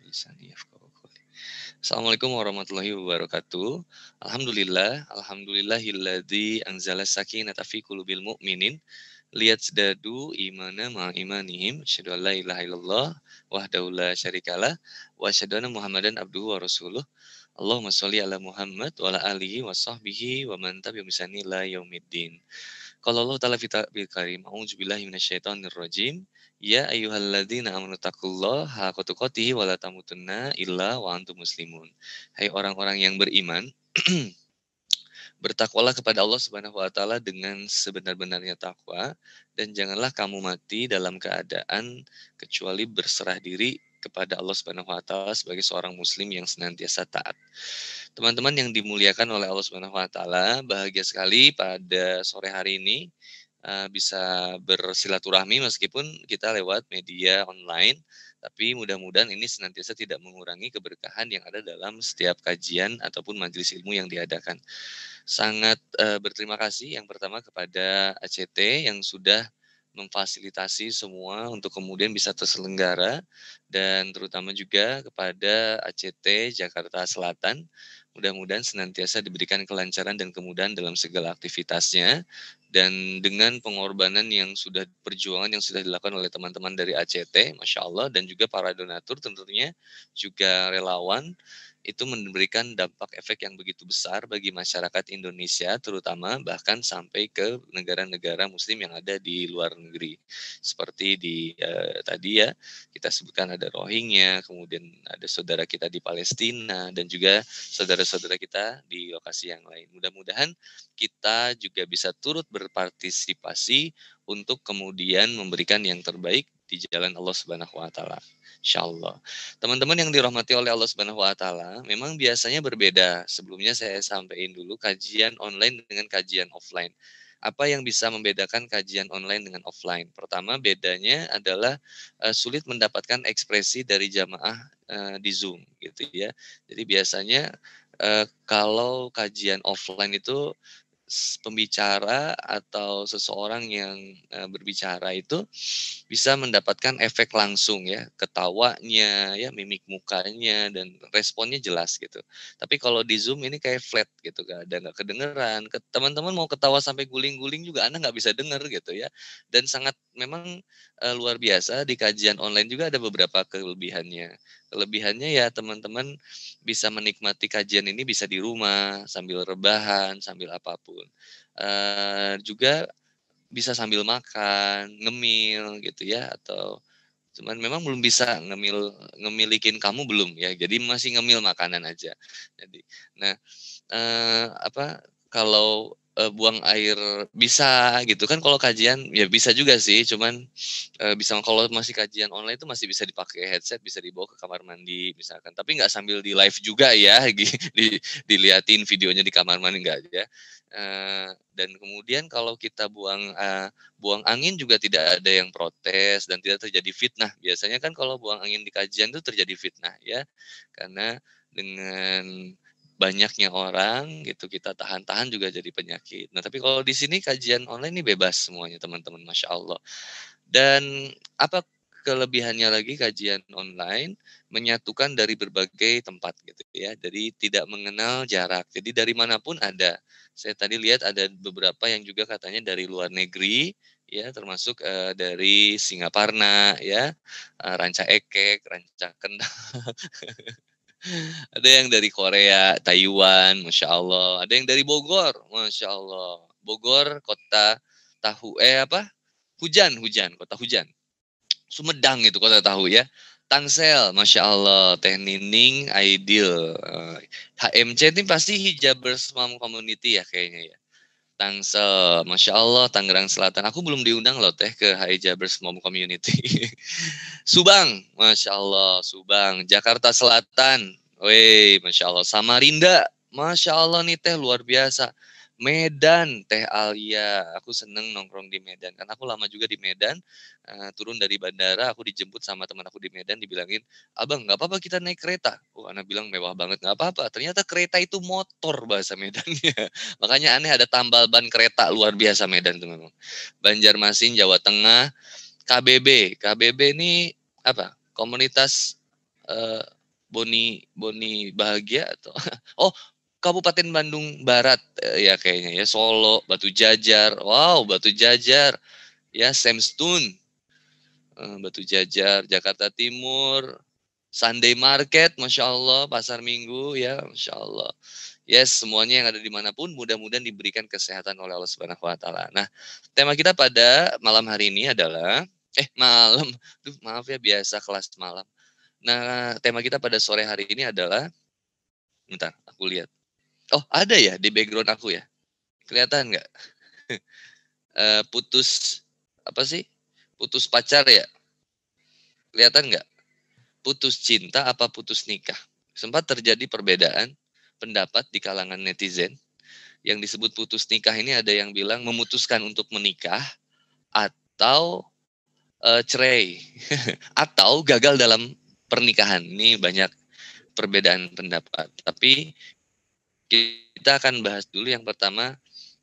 lisani yafqahu qawli. Assalamualaikum warahmatullahi wabarakatuh. Alhamdulillahilladzi anzala sakinata fi qulubil mu'minin liyazdadu imana ma'a imanihim. Asyhadu an la ilaha illallah wahdahu la syarikalah wa asyhadu anna Muhammadan abduhu wa rasuluh. Allahumma sholli ala Muhammad wa ala alihi wa sahbihi wa man tabi'ahum bi ihsan ila yaumiddin. Qala Allah ta'ala bil karim, a'udzubillahi minasyaitonir rajim. Ya ayyuhalladzina amanu taqullaha haqqa tuqatih wa la tamutunna illa wa antum muslimun. Hai orang-orang yang beriman, bertakwalah kepada Allah Subhanahu wa taala dengan sebenar-benarnya takwa dan janganlah kamu mati dalam keadaan kecuali berserah diri kepada Allah Subhanahu wa taala sebagai seorang muslim yang senantiasa taat. Teman-teman yang dimuliakan oleh Allah Subhanahu wa taala, bahagia sekali pada sore hari ini bisa bersilaturahmi meskipun kita lewat media online, tapi mudah-mudahan ini senantiasa tidak mengurangi keberkahan yang ada dalam setiap kajian ataupun majelis ilmu yang diadakan. Sangat berterima kasih yang pertama kepada ACT yang sudah memfasilitasi semua untuk kemudian bisa terselenggara dan terutama juga kepada ACT Jakarta Selatan. Mudah-mudahan senantiasa diberikan kelancaran dan kemudahan dalam segala aktivitasnya dan dengan pengorbanan yang sudah perjuangan yang sudah dilakukan oleh teman-teman dari ACT, Masya Allah, dan juga para donatur tentunya juga relawan itu memberikan dampak efek yang begitu besar bagi masyarakat Indonesia terutama bahkan sampai ke negara-negara muslim yang ada di luar negeri. Seperti di tadi ya kita sebutkan ada Rohingya, kemudian ada saudara kita di Palestina dan juga saudara-saudara kita di lokasi yang lain. Mudah-mudahan kita juga bisa turut berpartisipasi untuk kemudian memberikan yang terbaik di jalan Allah Subhanahu wa taala. Insyaallah. Teman-teman yang dirahmati oleh Allah Subhanahu wa taala, memang biasanya berbeda. Sebelumnya saya sampaikan dulu kajian online dengan kajian offline. Apa yang bisa membedakan kajian online dengan offline? Pertama, bedanya adalah sulit mendapatkan ekspresi dari jamaah di Zoom gitu ya. Jadi biasanya kalau kajian offline itu pembicara atau seseorang yang berbicara itu bisa mendapatkan efek langsung ya, ketawanya, ya mimik mukanya dan responnya jelas gitu. Tapi kalau di Zoom ini kayak flat gitu, gak ada nggak kedengeran. Teman-teman mau ketawa sampai guling-guling juga Anda nggak bisa denger gitu ya. Dan sangat memang luar biasa di kajian online juga ada beberapa kelebihannya. Kelebihannya ya teman-teman bisa menikmati kajian ini bisa di rumah sambil rebahan, sambil apapun. Juga bisa sambil makan, ngemil gitu ya atau cuman memang belum bisa ngemilikin kamu belum ya. Jadi masih ngemil makanan aja. Jadi nah kalau buang air bisa gitu kan kalau kajian ya bisa juga sih cuman bisa kalau masih kajian online itu masih bisa dipakai headset bisa dibawa ke kamar mandi misalkan tapi nggak sambil di live juga ya diliatin videonya di kamar mandi enggak ya. Dan kemudian kalau kita buang angin juga tidak ada yang protes dan tidak terjadi fitnah. Biasanya kan kalau buang angin di kajian itu terjadi fitnah ya. Karena dengan banyaknya orang gitu kita tahan-tahan juga jadi penyakit. Nah, tapi kalau di sini kajian online ini bebas semuanya teman-teman, Masya Allah. Dan apa kelebihannya lagi kajian online menyatukan dari berbagai tempat gitu ya. Jadi tidak mengenal jarak. Jadi dari manapun ada. Saya tadi lihat ada beberapa yang juga katanya dari luar negeri ya termasuk dari Singaparna ya, Ranca Ekek, Ranca Kendal. Ada yang dari Korea, Taiwan, Masya Allah. Ada yang dari Bogor, Masya Allah. Bogor, kota tahu, hujan, kota hujan. Sumedang itu kota tahu ya. Tangsel, Masya Allah. Teh Nining, Aidil. HMC ini pasti Hijabers Mom Community ya kayaknya ya. Tangsel, Masya Allah, Tangerang Selatan. Aku belum diundang loh teh ke Hijabers Mom Community. Subang, Masya Allah, Subang. Jakarta Selatan, weh, Masya Allah. Samarinda, Masya Allah nih teh luar biasa. Medan, Teh Alia. Aku seneng nongkrong di Medan. Karena aku lama juga di Medan. Turun dari bandara, aku dijemput sama teman aku di Medan. Dibilangin, abang gak apa-apa kita naik kereta. Anak bilang mewah banget. Gak apa-apa. Ternyata kereta itu motor bahasa Medannya. Makanya aneh ada tambal ban kereta luar biasa Medan tuh memang. Banjarmasin, Jawa Tengah. KBB ini apa? Komunitas Boni Boni Bahagia atau oh, Kabupaten Bandung Barat, ya kayaknya ya, Solo, Batu Jajar. Wow, Batu Jajar, ya Samstun, Batu Jajar, Jakarta Timur, Sunday Market, Masya Allah, Pasar Minggu, ya Masya Allah. Yes, semuanya yang ada dimanapun mudah-mudahan diberikan kesehatan oleh Allah Subhanahu Wa Taala. Nah, tema kita pada malam hari ini adalah malam, maaf ya, biasa kelas malam. Nah, tema kita pada sore hari ini adalah, bentar, aku lihat. Oh, ada ya di background aku ya? Kelihatan nggak? Putus apa sih? Putus pacar ya? Kelihatan nggak? Putus cinta apa putus nikah? Sempat terjadi perbedaan pendapat di kalangan netizen. Yang disebut putus nikah ini ada yang bilang memutuskan untuk menikah atau cerai atau gagal dalam pernikahan. Ini banyak perbedaan pendapat. Tapi kita akan bahas dulu yang pertama,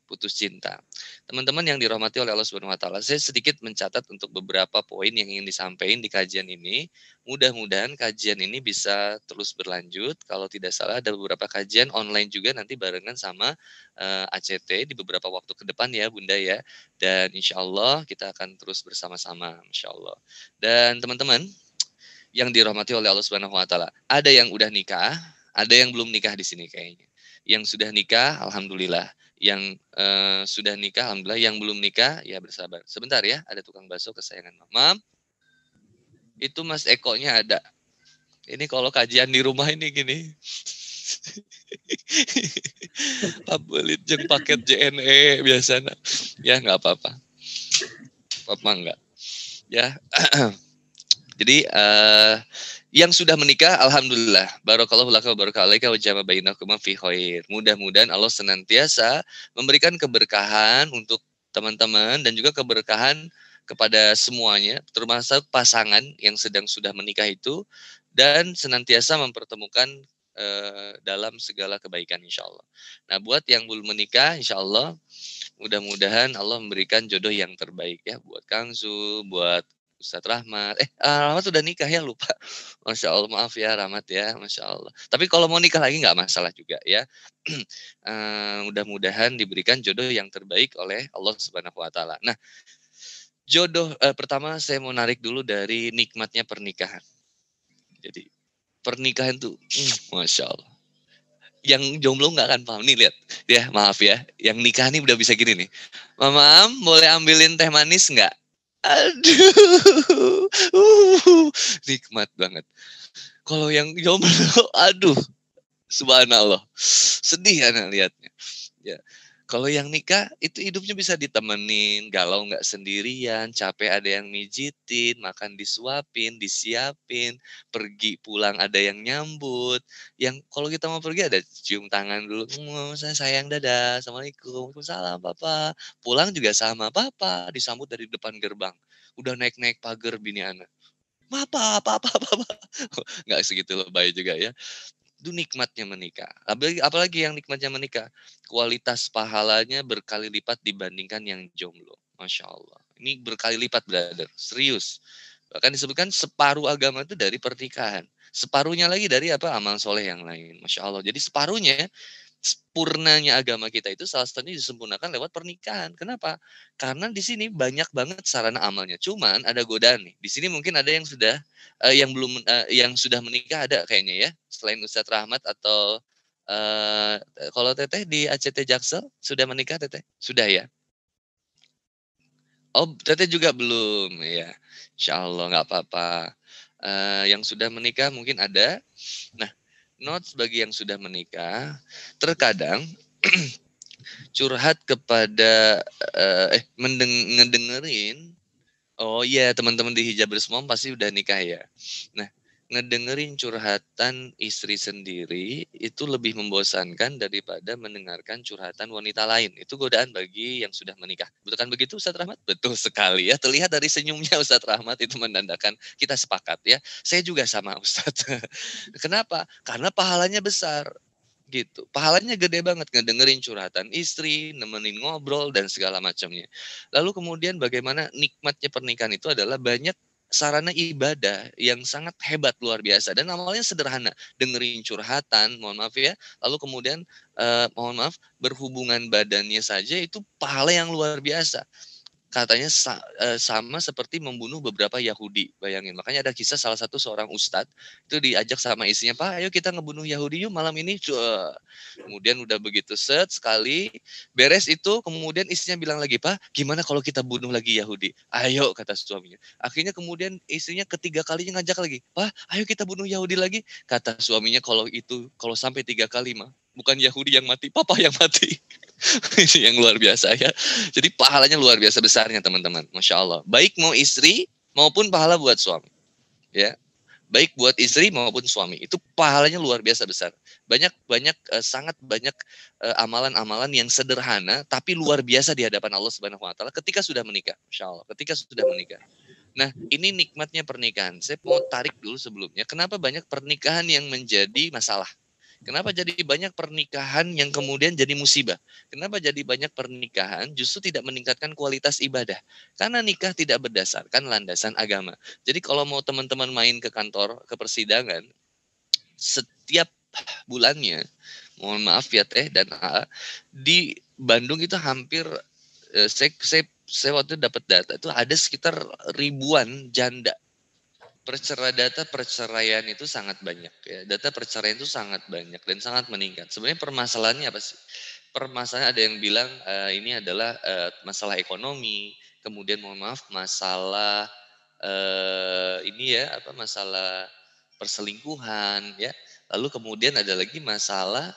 putus cinta. Teman-teman yang dirahmati oleh Allah Subhanahu wa taala, saya sedikit mencatat untuk beberapa poin yang ingin disampaikan di kajian ini. Mudah-mudahan kajian ini bisa terus berlanjut. Kalau tidak salah ada beberapa kajian online juga nanti barengan sama ACT di beberapa waktu ke depan ya Bunda ya. Dan insya Allah kita akan terus bersama-sama, insya Allah. Dan teman-teman yang dirahmati oleh Allah Subhanahu wa taala, ada yang udah nikah, ada yang belum nikah di sini kayaknya. Yang sudah nikah, alhamdulillah. Yang sudah nikah, alhamdulillah. Yang belum nikah, ya bersabar. Sebentar ya, ada tukang bakso kesayangan Mama. Itu Mas Eko-nya ada. Ini kalau kajian di rumah ini gini. Pabelit jeung paket JNE biasanya. Ya nggak apa-apa. Apa enggak. Ya. Jadi yang sudah menikah, alhamdulillah, barakallahu laka wa barakalaika wa jama bainakuma fi khair. Mudah-mudahan Allah senantiasa memberikan keberkahan untuk teman-teman dan juga keberkahan kepada semuanya, termasuk pasangan yang sedang sudah menikah itu, dan senantiasa mempertemukan dalam segala kebaikan insya Allah. Nah, buat yang belum menikah, insya Allah mudah-mudahan Allah memberikan jodoh yang terbaik ya buat Kang Zu, buat Ustadz Rahmat. Rahmat sudah nikah ya, lupa. Masya Allah, maaf ya Rahmat ya, Masya Allah. Tapi kalau mau nikah lagi nggak masalah juga ya. Mudah-mudahan diberikan jodoh yang terbaik oleh Allah Subhanahu Wa Taala. Nah, jodoh pertama saya mau narik dulu dari nikmatnya pernikahan. Jadi pernikahan tuh, Masya Allah. Yang jomblo nggak akan paham nih, lihat ya, maaf ya, yang nikah nih udah bisa gini nih, Mama boleh ambilin teh manis nggak? Aduh, nikmat banget. Kalau yang jomblo, aduh, subhanallah, sedih anak lihatnya. Ya, kalau yang nikah itu hidupnya bisa ditemenin, galau nggak sendirian, capek ada yang mijitin, makan disuapin, disiapin, pergi pulang ada yang nyambut. Yang kalau kita mau pergi ada cium tangan dulu, saya sayang, dadah, assalamualaikum, waalaikumsalam, papa. Pulang juga sama, papa, disambut dari depan gerbang. Udah naik-naik pagar bini anak. Papa, papa, papa. Nggak segitu lebay juga ya. Itu nikmatnya menikah. Apalagi yang nikmatnya menikah, kualitas pahalanya berkali lipat dibandingkan yang jomblo. Masya Allah. Ini berkali lipat, brother. Serius. Bahkan disebutkan separuh agama itu dari pernikahan. Separuhnya lagi dari apa? Amal soleh yang lain. Masya Allah. Jadi separuhnya, sempurnanya agama kita itu salah satunya disempurnakan lewat pernikahan. Kenapa? Karena di sini banyak banget sarana amalnya. Cuman ada godaan nih. Di sini mungkin ada yang sudah yang belum yang sudah menikah ada kayaknya ya. Selain Ustadz Rahmat atau kalau Teteh di ACT Jaksel sudah menikah, Teteh? Sudah ya? Oh, Teteh juga belum ya. Insya Allah nggak apa-apa. Yang sudah menikah mungkin ada. Nah, notes bagi yang sudah menikah, terkadang curhat kepada ngedengerin. Oh iya, teman-teman di Hijabers Mom pasti udah nikah ya. Nah, ngedengerin curhatan istri sendiri itu lebih membosankan daripada mendengarkan curhatan wanita lain. Itu godaan bagi yang sudah menikah. Betul kan begitu Ustadz Rahmat? Betul sekali ya. Terlihat dari senyumnya Ustadz Rahmat itu menandakan kita sepakat ya. Saya juga sama Ustadz. Kenapa? Karena pahalanya besar gitu. Pahalanya gede banget ngedengerin curhatan istri, nemenin ngobrol dan segala macamnya. Lalu kemudian bagaimana nikmatnya pernikahan itu adalah banyak sarana ibadah yang sangat hebat luar biasa dan amalnya sederhana, dengerin curhatan, mohon maaf ya, lalu kemudian mohon maaf berhubungan badannya saja itu pahala yang luar biasa. Katanya sama seperti membunuh beberapa Yahudi, bayangin. Makanya ada kisah salah satu seorang ustadz, itu diajak sama istrinya, "Pak, ayo kita ngebunuh Yahudi yuk malam ini." Kemudian udah begitu sekali, beres itu, kemudian istrinya bilang lagi, "Pak, gimana kalau kita bunuh lagi Yahudi?" "Ayo," kata suaminya. Akhirnya kemudian istrinya ketiga kalinya ngajak lagi, "Pak, ayo kita bunuh Yahudi lagi." Kata suaminya, kalau sampai 3 kali mah, bukan Yahudi yang mati, papa yang mati." Ini yang luar biasa ya. Jadi pahalanya luar biasa besarnya teman-teman. Masya Allah. Baik mau istri maupun pahala buat suami. Ya. Baik buat istri maupun suami. Itu pahalanya luar biasa besar. Sangat banyak amalan-amalan yang sederhana tapi luar biasa di hadapan Allah Subhanahu wa taala ketika sudah menikah. Masya Allah, ketika sudah menikah. Nah, ini nikmatnya pernikahan. Saya mau tarik dulu sebelumnya. Kenapa banyak pernikahan yang menjadi masalah? Kenapa jadi banyak pernikahan yang kemudian jadi musibah? Kenapa jadi banyak pernikahan justru tidak meningkatkan kualitas ibadah? Karena nikah tidak berdasarkan landasan agama. Jadi kalau mau teman-teman main ke kantor, ke persidangan, setiap bulannya, mohon maaf ya Teh dan A, di Bandung itu hampir, saya waktu dapat data itu ada sekitar ribuan janda. Data perceraian itu sangat banyak ya. Data perceraian itu sangat banyak dan sangat meningkat. Sebenarnya permasalahannya apa sih? Permasalahan ada yang bilang ini adalah masalah ekonomi, kemudian mohon maaf masalah ini ya apa masalah perselingkuhan ya. Lalu kemudian ada lagi masalah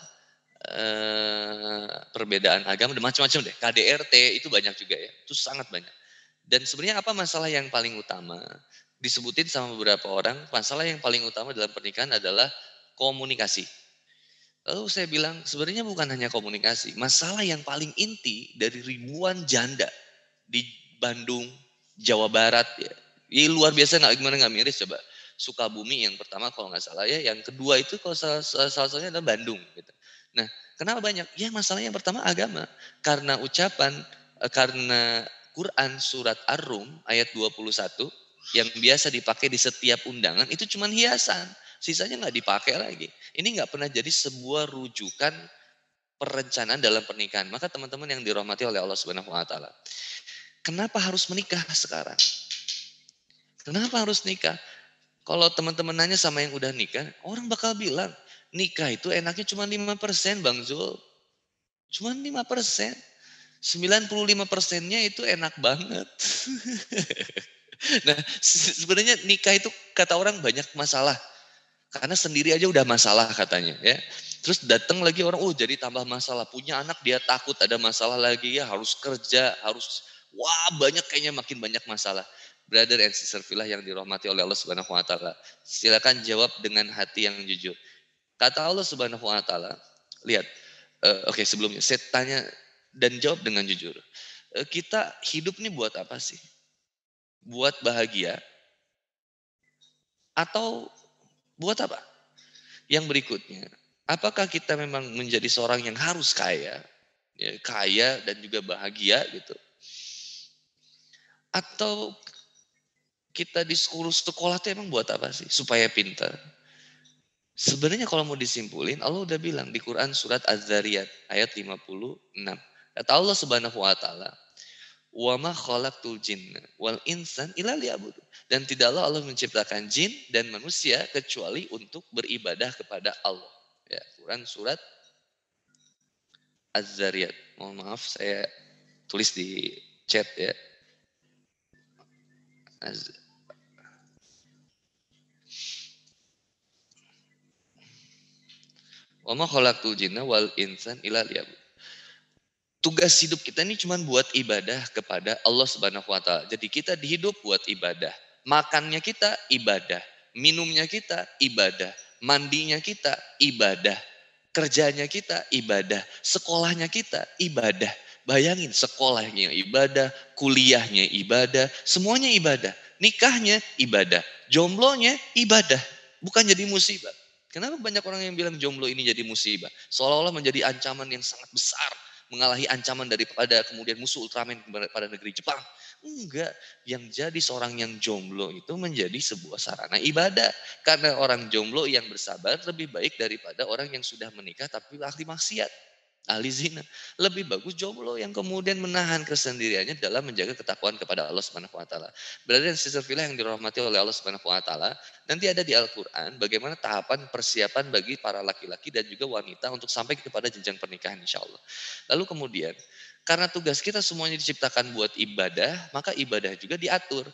perbedaan agama dan macam-macam deh. KDRT itu banyak juga ya. Itu sangat banyak. Dan sebenarnya apa masalah yang paling utama? Disebutin sama beberapa orang, masalah yang paling utama dalam pernikahan adalah komunikasi. Lalu saya bilang, sebenarnya bukan hanya komunikasi, masalah yang paling inti dari ribuan janda di Bandung, Jawa Barat ya. Ini luar biasa nggak gimana nggak miris coba. Sukabumi yang pertama kalau nggak salah ya, yang kedua itu kalau salah satunya adalah Bandung. Gitu. Nah, kenapa banyak? Ya masalahnya yang pertama agama. Karena Quran surat Ar-Rum ayat 21 yang biasa dipakai di setiap undangan itu cuma hiasan. Sisanya nggak dipakai lagi. Ini nggak pernah jadi sebuah rujukan perencanaan dalam pernikahan. Maka teman-teman yang dirahmati oleh Allah Subhanahu wa taala. Kenapa harus menikah sekarang? Kenapa harus nikah? Kalau teman-teman nanya sama yang udah nikah, orang bakal bilang, nikah itu enaknya cuma 5% Bang Zul. Cuma 5%. 95%-nya itu enak banget. Nah, sebenarnya nikah itu kata orang banyak masalah. Karena sendiri aja udah masalah katanya ya. Terus datang lagi orang, oh jadi tambah masalah. Punya anak dia takut ada masalah lagi ya, harus kerja, wah banyak kayaknya makin banyak masalah. Brother and sister fillah yang dirahmati oleh Allah Subhanahu wa taala. Silakan jawab dengan hati yang jujur. Kata Allah Subhanahu wa taala, lihat. Oke, sebelumnya saya tanya dan jawab dengan jujur. Kita hidup nih buat apa sih? Buat bahagia atau buat apa? Yang berikutnya, apakah kita memang menjadi seorang yang harus kaya, ya, kaya dan juga bahagia gitu? Atau kita di sekolah itu emang buat apa sih? Supaya pintar. Sebenarnya kalau mau disimpulin, Allah udah bilang di Quran surat Az-Zariyat ayat 56. Kata Allah Subhanahu wa taala, "Wa ma khalaqtul jinna wal insan illa liya'budun." Dan tidaklah Allah menciptakan jin dan manusia kecuali untuk beribadah kepada Allah. Ya, Quran surat Az-Zariyat. Mohon maaf saya tulis di chat ya. Wa ma khalaqtul jinna wal insan illa liya'budun. Tugas hidup kita ini cuma buat ibadah kepada Allah Subhanahu wa taala. Jadi kita dihidup buat ibadah. Makannya kita ibadah, minumnya kita ibadah, mandinya kita ibadah, kerjanya kita ibadah, sekolahnya kita ibadah. Bayangin sekolahnya ibadah, kuliahnya ibadah, semuanya ibadah. Nikahnya ibadah, jomblonya ibadah, bukan jadi musibah. Kenapa banyak orang yang bilang jomblo ini jadi musibah? Seolah-olah menjadi ancaman yang sangat besar, mengalahi ancaman daripada kemudian musuh Ultraman pada negeri Jepang. Enggak, yang jadi seorang yang jomblo itu menjadi sebuah sarana ibadah. Karena orang jomblo yang bersabar lebih baik daripada orang yang sudah menikah tapi ahli maksiat, ahli zina. Lebih bagus jomblo yang kemudian menahan kesendiriannya dalam menjaga ketakwaan kepada Allah Subhanahu wa taala. Berarti sister Villa yang dirahmati oleh Allah Subhanahu wa taala, nanti ada di Al-Qur'an bagaimana tahapan persiapan bagi para laki-laki dan juga wanita untuk sampai kepada jenjang pernikahan insyaallah. Lalu kemudian karena tugas kita semuanya diciptakan buat ibadah, maka ibadah juga diatur.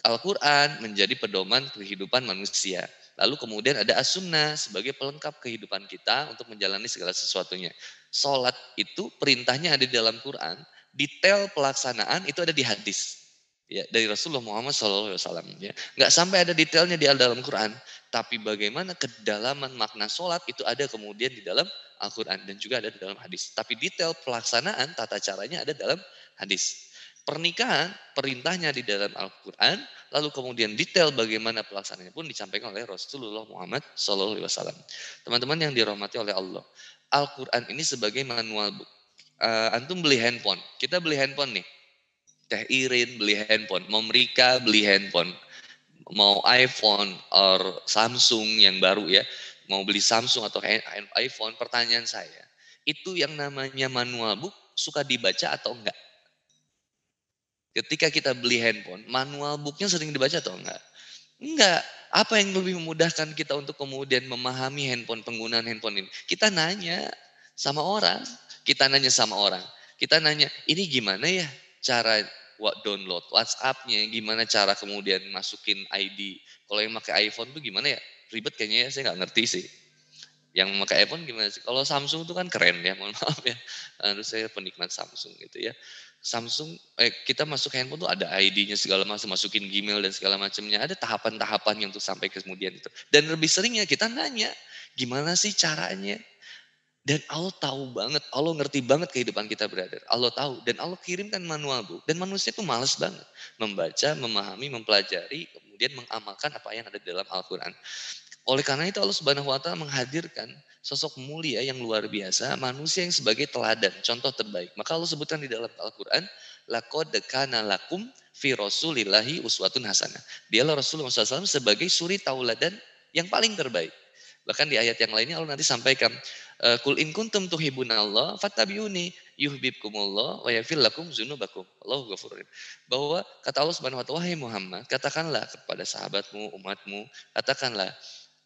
Al-Quran menjadi pedoman kehidupan manusia. Lalu kemudian ada as-sunnah sebagai pelengkap kehidupan kita untuk menjalani segala sesuatunya. Sholat itu perintahnya ada di dalam Quran, detail pelaksanaan itu ada di hadis. Ya, dari Rasulullah Muhammad SAW. Ya. Nggak sampai ada detailnya di dalam Quran. Tapi bagaimana kedalaman makna sholat itu ada kemudian di dalam Al-Quran. Dan juga ada di dalam hadis. Tapi detail pelaksanaan, tata caranya ada dalam hadis. Pernikahan, perintahnya di dalam Al-Quran, lalu kemudian detail bagaimana pelaksanaannya pun disampaikan oleh Rasulullah Muhammad SAW. Teman-teman yang dirahmati oleh Allah, Al-Quran ini sebagai manual book. Antum beli handphone, kita beli handphone nih, Teh Irin beli handphone, mau Rika beli handphone, mau iPhone or Samsung yang baru ya, mau beli Samsung atau iPhone, pertanyaan saya, itu yang namanya manual book suka dibaca atau enggak? Ketika kita beli handphone, manual booknya sering dibaca atau enggak? Enggak. Apa yang lebih memudahkan kita untuk kemudian memahami handphone, penggunaan handphone ini? Kita nanya sama orang. Kita nanya sama orang. Kita nanya, ini gimana ya cara download WhatsApp-nya, gimana cara kemudian masukin ID. Kalau yang pakai iPhone tuh gimana ya? Ribet kayaknya ya, saya nggak ngerti sih. Yang pakai iPhone gimana sih? Kalau Samsung itu kan keren ya, mohon maaf ya. Aduh saya penikmat Samsung gitu ya. Samsung, kita masuk handphone tuh ada ID-nya segala macam, masukin Gmail dan segala macamnya. Ada tahapan-tahapan yang tuh sampai kemudian itu. Dan lebih seringnya kita nanya, gimana sih caranya? Dan Allah tahu banget, Allah ngerti banget kehidupan kita berada. Allah tahu dan Allah kirimkan manual book. Dan manusia itu malas banget membaca, memahami, mempelajari, kemudian mengamalkan apa yang ada di dalam Al-Quran. Oleh karena itu Allah Subhanahu wa taala menghadirkan sosok mulia yang luar biasa, manusia yang sebagai teladan, contoh terbaik. Maka Allah sebutkan di dalam Al-Qur'an, laqad kana lakum fi rasulillahi uswatun hasanah. Dialah Rasulullah SAW sebagai suri tauladan yang paling terbaik. Bahkan di ayat yang lainnya Allah nanti sampaikan, kul in kuntum tuhibunallah fattabi'uni yuhibbukumullah wa yaghfir lakum dzunubakum. Allahu ghafurur rahim. Bahwa kata Allah Subhanahu wa taala, wahai Muhammad, katakanlah kepada sahabatmu, umatmu, katakanlah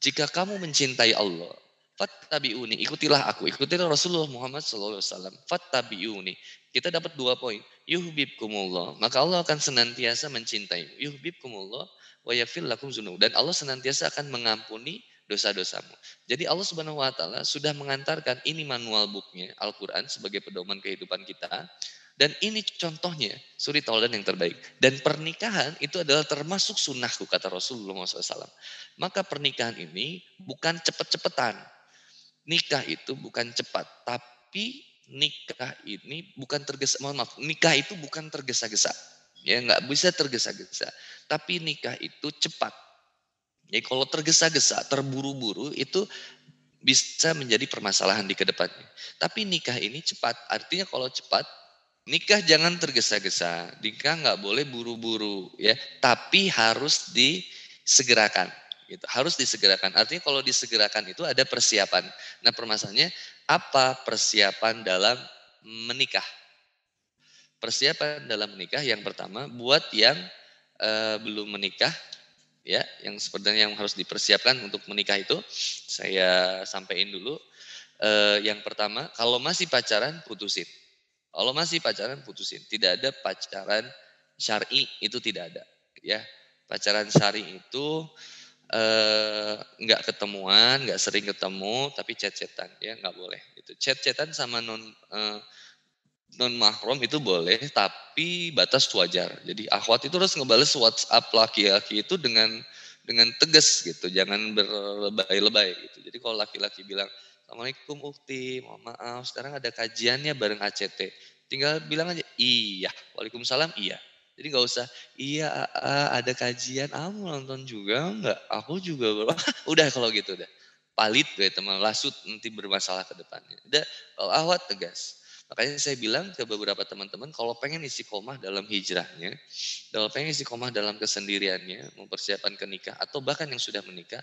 jika kamu mencintai Allah, fattabi'uni, ikutilah aku, ikutilah Rasulullah Muhammad SAW. Fattabi'uni. Kita dapat 2 poin. Yuhibbukumullah, maka Allah akan senantiasa mencintaimu. Yuhibbukumullah wa yaghfir lakum dzunub. Dan Allah senantiasa akan mengampuni dosa-dosamu. Jadi Allah Subhanahu wa taala sudah mengantarkan ini manual booknya Al-Qur'an sebagai pedoman kehidupan kita. Dan ini contohnya suri tauladan yang terbaik. Dan pernikahan itu adalah termasuk sunnahku kata Rasulullah SAW. Maka pernikahan ini bukan cepet-cepetan. Nikah itu bukan cepat, tapi nikah ini bukan tergesa. Mohon maaf, nikah itu bukan tergesa-gesa. Ya nggak bisa tergesa-gesa. Tapi nikah itu cepat. Ya kalau tergesa-gesa, terburu-buru itu bisa menjadi permasalahan di kedepannya. Tapi nikah ini cepat. Artinya kalau cepat, nikah jangan tergesa-gesa. Nikah nggak boleh buru-buru ya. Tapi harus disegerakan. Gitu. Harus disegerakan. Artinya kalau disegerakan itu ada persiapan. Nah permasalahannya apa persiapan dalam menikah? Persiapan dalam menikah yang pertama buat yang belum menikah ya, yang sebenarnya yang harus dipersiapkan untuk menikah itu saya sampaikan dulu. Yang pertama, kalau masih pacaran putusin. Kalau masih pacaran putusin. Tidak ada pacaran syar'i itu tidak ada. Ya, pacaran syar'i itu nggak ketemuan, nggak sering ketemu, tapi chat-chatan ya nggak boleh. Itu chat-chatan sama non mahram itu boleh, tapi batas wajar. Jadi akhwat itu harus ngebales WhatsApp laki-laki itu dengan tegas gitu, jangan berlebay-lebay gitu. Jadi kalau laki-laki bilang, Assalamualaikum Ukti, mohon maaf sekarang ada kajiannya bareng ACT. Tinggal bilang aja, iya, Waalaikumsalam, iya. Jadi nggak usah, iya ada kajian, kamu nonton juga enggak? Aku juga, udah kalau gitu udah. Palit gue teman, lasut nanti bermasalah ke depannya. Udah, kalau akhwat tegas. Makanya saya bilang ke beberapa teman-teman, kalau pengen istiqomah dalam hijrahnya, kalau pengen istiqomah dalam kesendiriannya, mempersiapkan ke nikah, atau bahkan yang sudah menikah,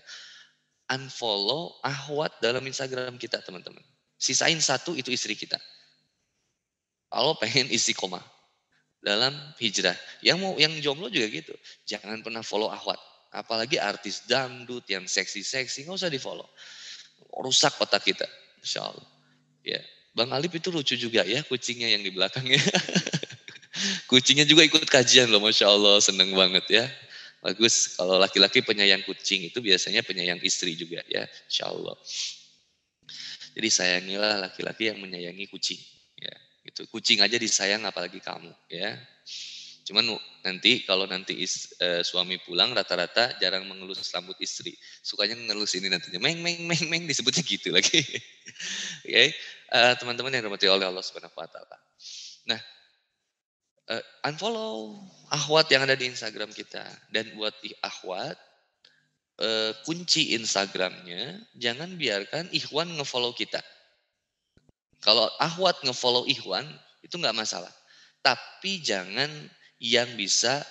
unfollow ahwat dalam Instagram kita teman-teman. Sisain satu itu istri kita. Kalau pengen istiqomah dalam hijrah. Yang jomblo juga gitu. Jangan pernah follow ahwat. Apalagi artis dangdut yang seksi-seksi, nggak usah di follow. Rusak otak kita, insya Allah. Ya, Bang Alip itu lucu juga ya kucingnya yang di belakangnya. Kucingnya juga ikut kajian loh, Masya Allah, seneng banget ya. Bagus, kalau laki-laki penyayang kucing itu biasanya penyayang istri juga ya, Insya Allah. Jadi sayangilah laki-laki yang menyayangi kucing. Ya, gitu. Kucing aja disayang apalagi kamu ya. Cuman nanti kalau nanti suami pulang rata-rata jarang mengelus rambut istri. Sukanya ngelus ini nantinya. Meng, meng, meng, meng disebutnya gitu lagi. Oke, teman-teman yang dirahmati oleh Allah Subhanahu wa taala. Nah, unfollow akhwat yang ada di Instagram kita dan buat akhwat kunci Instagramnya jangan biarkan ikhwan ngefollow kita. Kalau akhwat ngefollow ikhwan itu nggak masalah. Tapi jangan yang bisa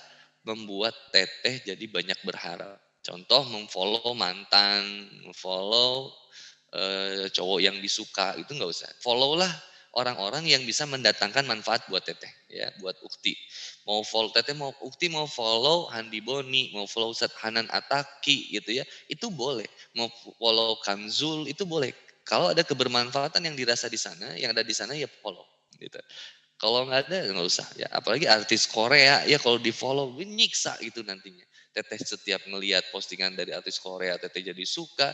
membuat teteh jadi banyak berharap. Contoh memfollow mantan, memfollow cowok yang disuka itu nggak usah. Follow lah orang-orang yang bisa mendatangkan manfaat buat teteh ya, buat ukti. Mau follow teteh, mau ukti, mau follow Handi Boni, mau follow Ustadz Hanan Ataki gitu ya, itu boleh. Mau follow Kanzul itu boleh. Kalau ada kebermanfaatan yang dirasa di sana, yang ada di sana ya follow gitu. Kalau nggak ada nggak usah ya. Apalagi artis Korea ya kalau di follow nyiksa gitu nantinya. Teteh setiap ngelihat postingan dari artis Korea, teteh jadi suka.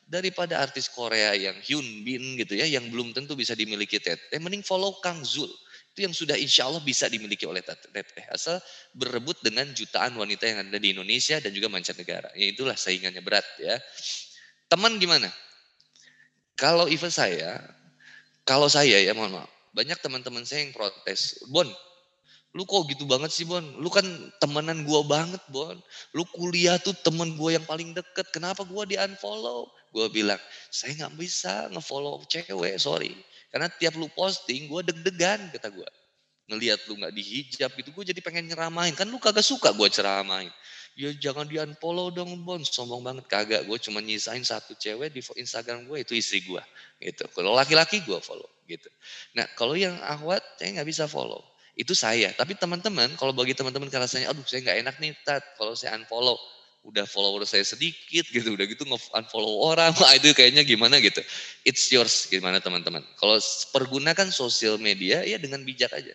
Daripada artis Korea yang Hyun Bin gitu ya, yang belum tentu bisa dimiliki teteh, mending follow Kang Zul. Itu yang sudah insya Allah bisa dimiliki oleh teteh. Asal berebut dengan jutaan wanita yang ada di Indonesia dan juga mancanegara. Ya itulah saingannya berat ya. Teman gimana? Kalau event kalau saya ya mohon maaf, banyak teman-teman saya yang protes. Bon, lu kok gitu banget sih Bon? Lu kan temenan gua banget Bon. Lu kuliah tuh temen gua yang paling deket. Kenapa gua di unfollow? Gua bilang, saya nggak bisa ngefollow cewek, sorry. Karena tiap lu posting gua deg-degan kata gua. Ngelihat lu nggak dihijab gitu, gue jadi pengen nyeramain. Kan lu kagak suka gue ceramain. Ya jangan di unfollow dong Bon, sombong banget. Kagak, gue cuma nyisain satu cewek di Instagram gue, itu istri gue. Gitu. Kalau laki-laki gue follow gitu. Nah kalau yang akhwat saya nggak bisa follow. Itu saya. Tapi teman-teman, kalau bagi teman-teman rasanya, aduh saya nggak enak nih Tat, kalau saya unfollow. Udah follower saya sedikit gitu, udah gitu unfollow orang, wah itu kayaknya gimana gitu. It's yours gimana teman-teman. Kalau pergunakan sosial media ya dengan bijak aja.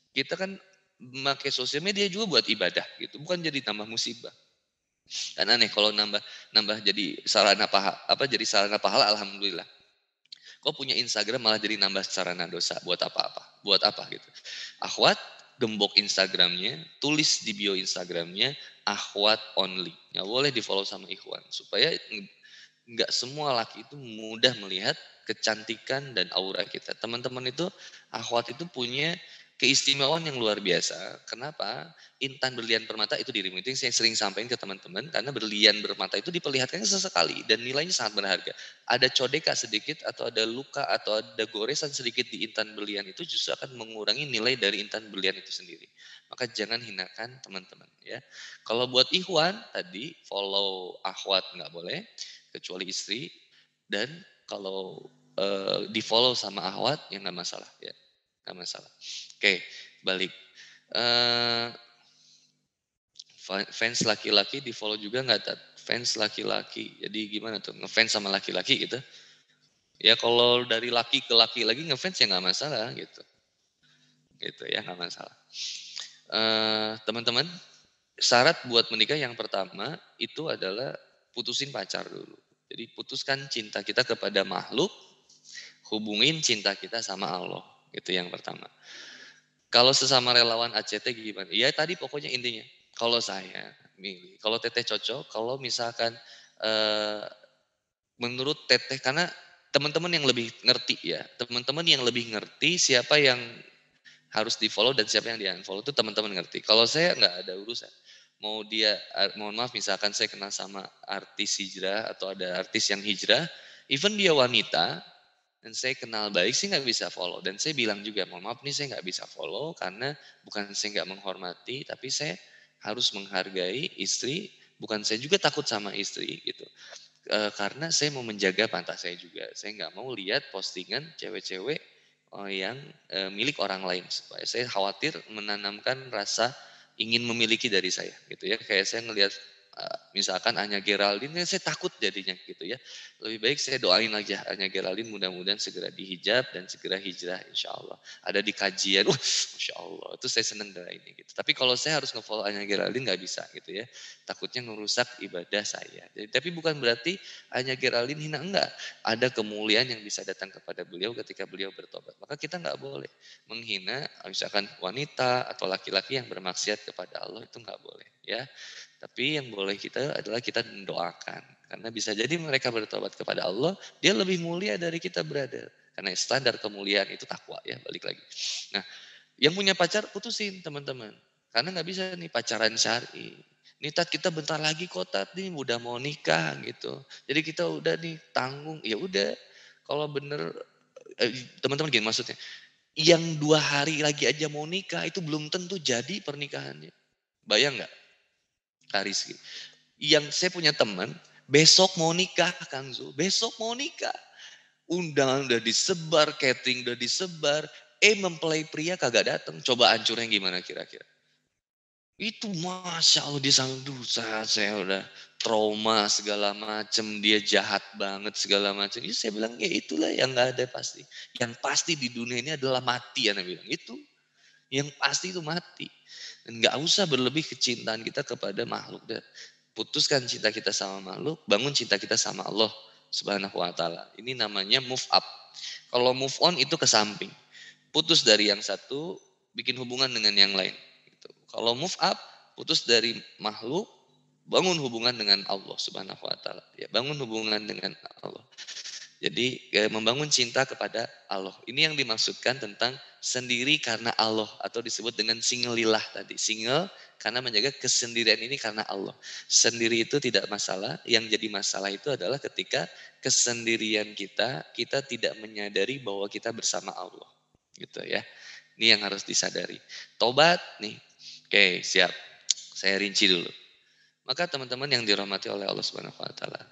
Kita kan memakai sosial media juga buat ibadah gitu, bukan jadi tambah musibah. Kan aneh kalau nambah jadi sarana pahala, jadi sarana pahala alhamdulillah. Kok punya Instagram malah jadi nambah sarana dosa buat apa-apa? Buat apa gitu. Akhwat gembok Instagramnya, tulis di bio Instagramnya akhwat only. Nggak boleh di follow sama ikhwan supaya nggak semua laki itu mudah melihat kecantikan dan aura kita. Teman-teman itu, akhwat itu punya keistimewaan yang luar biasa. Kenapa? Intan berlian permata itu dirimu. Itu yang saya sering sampaikan ke teman-teman. Karena berlian bermata itu diperlihatkan sesekali. Dan nilainya sangat berharga. Ada codeka sedikit atau ada luka atau ada goresan sedikit di intan berlian itu justru akan mengurangi nilai dari intan berlian itu sendiri. Maka jangan hinakan teman-teman ya. Kalau buat ikhwan tadi follow akhwat nggak boleh kecuali istri dan kalau di follow sama ahwat ya nggak masalah ya nggak masalah. Oke balik fans laki-laki di follow juga nggak fans laki-laki jadi gimana tuh ngefans sama laki-laki gitu ya kalau dari laki ke laki lagi ngefans ya nggak masalah gitu ya nggak masalah. Teman-teman syarat buat menikah yang pertama itu adalah putusin pacar dulu. Jadi putuskan cinta kita kepada makhluk, hubungin cinta kita sama Allah. Itu yang pertama. Kalau sesama relawan ACT gimana? Ya tadi pokoknya intinya. Kalau saya milih, kalau teteh cocok, kalau misalkan eh, menurut teteh karena teman-teman yang lebih ngerti ya, teman-teman yang lebih ngerti siapa yang harus di follow dan siapa yang di unfollow itu teman-teman ngerti. Kalau saya nggak ada urusan. Mau dia, mohon maaf misalkan saya kenal sama artis hijrah atau ada artis yang hijrah, even dia wanita, Dan saya kenal baik sih nggak bisa follow. Dan saya bilang juga, mohon maaf nih saya nggak bisa follow karena bukan saya nggak menghormati, tapi saya harus menghargai istri. Bukan saya juga takut sama istri gitu. Karena saya mau menjaga pantas saya juga. Saya nggak mau lihat postingan cewek-cewek yang milik orang lain. Supaya saya khawatir menanamkan rasa ingin memiliki dari saya gitu ya. Kayak saya ngelihat misalkan Anya Geraldine, saya takut jadinya gitu ya. Lebih baik saya doain aja Anya Geraldine mudah-mudahan segera dihijab dan segera hijrah insya Allah. Ada di kajian, Masya Allah, itu saya seneng dari ini gitu. Tapi kalau saya harus nge-follow Anya Geraldine nggak bisa gitu ya. Takutnya ngerusak ibadah saya. Jadi, tapi bukan berarti Anya Geraldine hina, enggak. Ada kemuliaan yang bisa datang kepada beliau ketika beliau bertobat. Maka kita nggak boleh menghina misalkan wanita atau laki-laki yang bermaksiat kepada Allah, itu nggak boleh ya. Tapi yang boleh kita adalah kita mendoakan. Karena bisa jadi mereka bertobat kepada Allah, dia lebih mulia dari kita berada. Karena standar kemuliaan itu takwa ya, balik lagi. Nah, yang punya pacar putusin teman-teman. Karena nggak bisa nih pacaran syar'i. Nih Tat, kita bentar lagi kok Tat nih udah mau nikah gitu. Jadi kita udah nih tanggung, ya udah. Kalau bener teman-teman gini maksudnya, yang 2 hari lagi aja mau nikah itu belum tentu jadi pernikahannya. Bayang nggak Kak Rizky? Yang saya punya teman, besok mau nikah Kang Zul, besok mau nikah. Undangan udah disebar, catering udah disebar, mempelai pria kagak datang. Coba hancurnya gimana kira-kira? Itu Masya Allah disangka dosa, saya udah trauma segala macem, dia jahat banget segala macem. Itu saya bilang ya itulah yang nggak ada pasti. Yang pasti di dunia ini adalah mati, Anda bilang itu. Yang pasti itu mati. Dan nggak usah berlebih kecintaan kita kepada makhluk. Dan putuskan cinta kita sama makhluk, bangun cinta kita sama Allah Subhanahu wa taala. Ini namanya move up. Kalau move on itu ke samping. Putus dari yang satu, bikin hubungan dengan yang lain. Gitu. Kalau move up, putus dari makhluk, bangun hubungan dengan Allah Subhanahu wa taala. Ya, bangun hubungan dengan Allah. Jadi membangun cinta kepada Allah. Ini yang dimaksudkan tentang sendiri karena Allah atau disebut dengan singlillah tadi. Single karena menjaga kesendirian ini karena Allah. Sendiri itu tidak masalah, yang jadi masalah itu adalah ketika kesendirian kita tidak menyadari bahwa kita bersama Allah. Gitu ya. Ini yang harus disadari. Tobat nih. Oke, siap. Saya rinci dulu. Maka teman-teman yang dirahmati oleh Allah Subhanahu wa taala.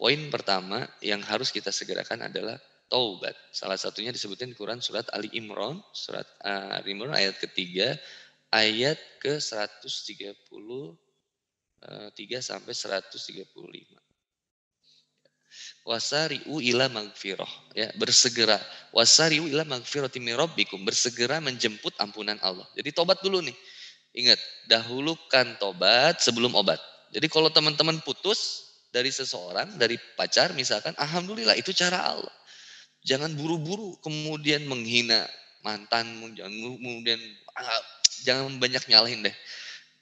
Poin pertama yang harus kita segerakan adalah taubat. Salah satunya disebutkan di Quran surat Ali Imran, surat Ali Imran ayat ketiga, ayat ke 133 sampai 135. Wasari'u ila magfirah, ya, bersegera. Wasari'u ila magfirati min rabbikum, bersegera menjemput ampunan Allah. Jadi tobat dulu nih. Ingat, dahulukan tobat sebelum obat. Jadi kalau teman-teman putus dari seseorang, dari pacar misalkan, alhamdulillah itu cara Allah. Jangan buru-buru kemudian menghina mantanmu, jangan kemudian jangan banyak nyalahin deh.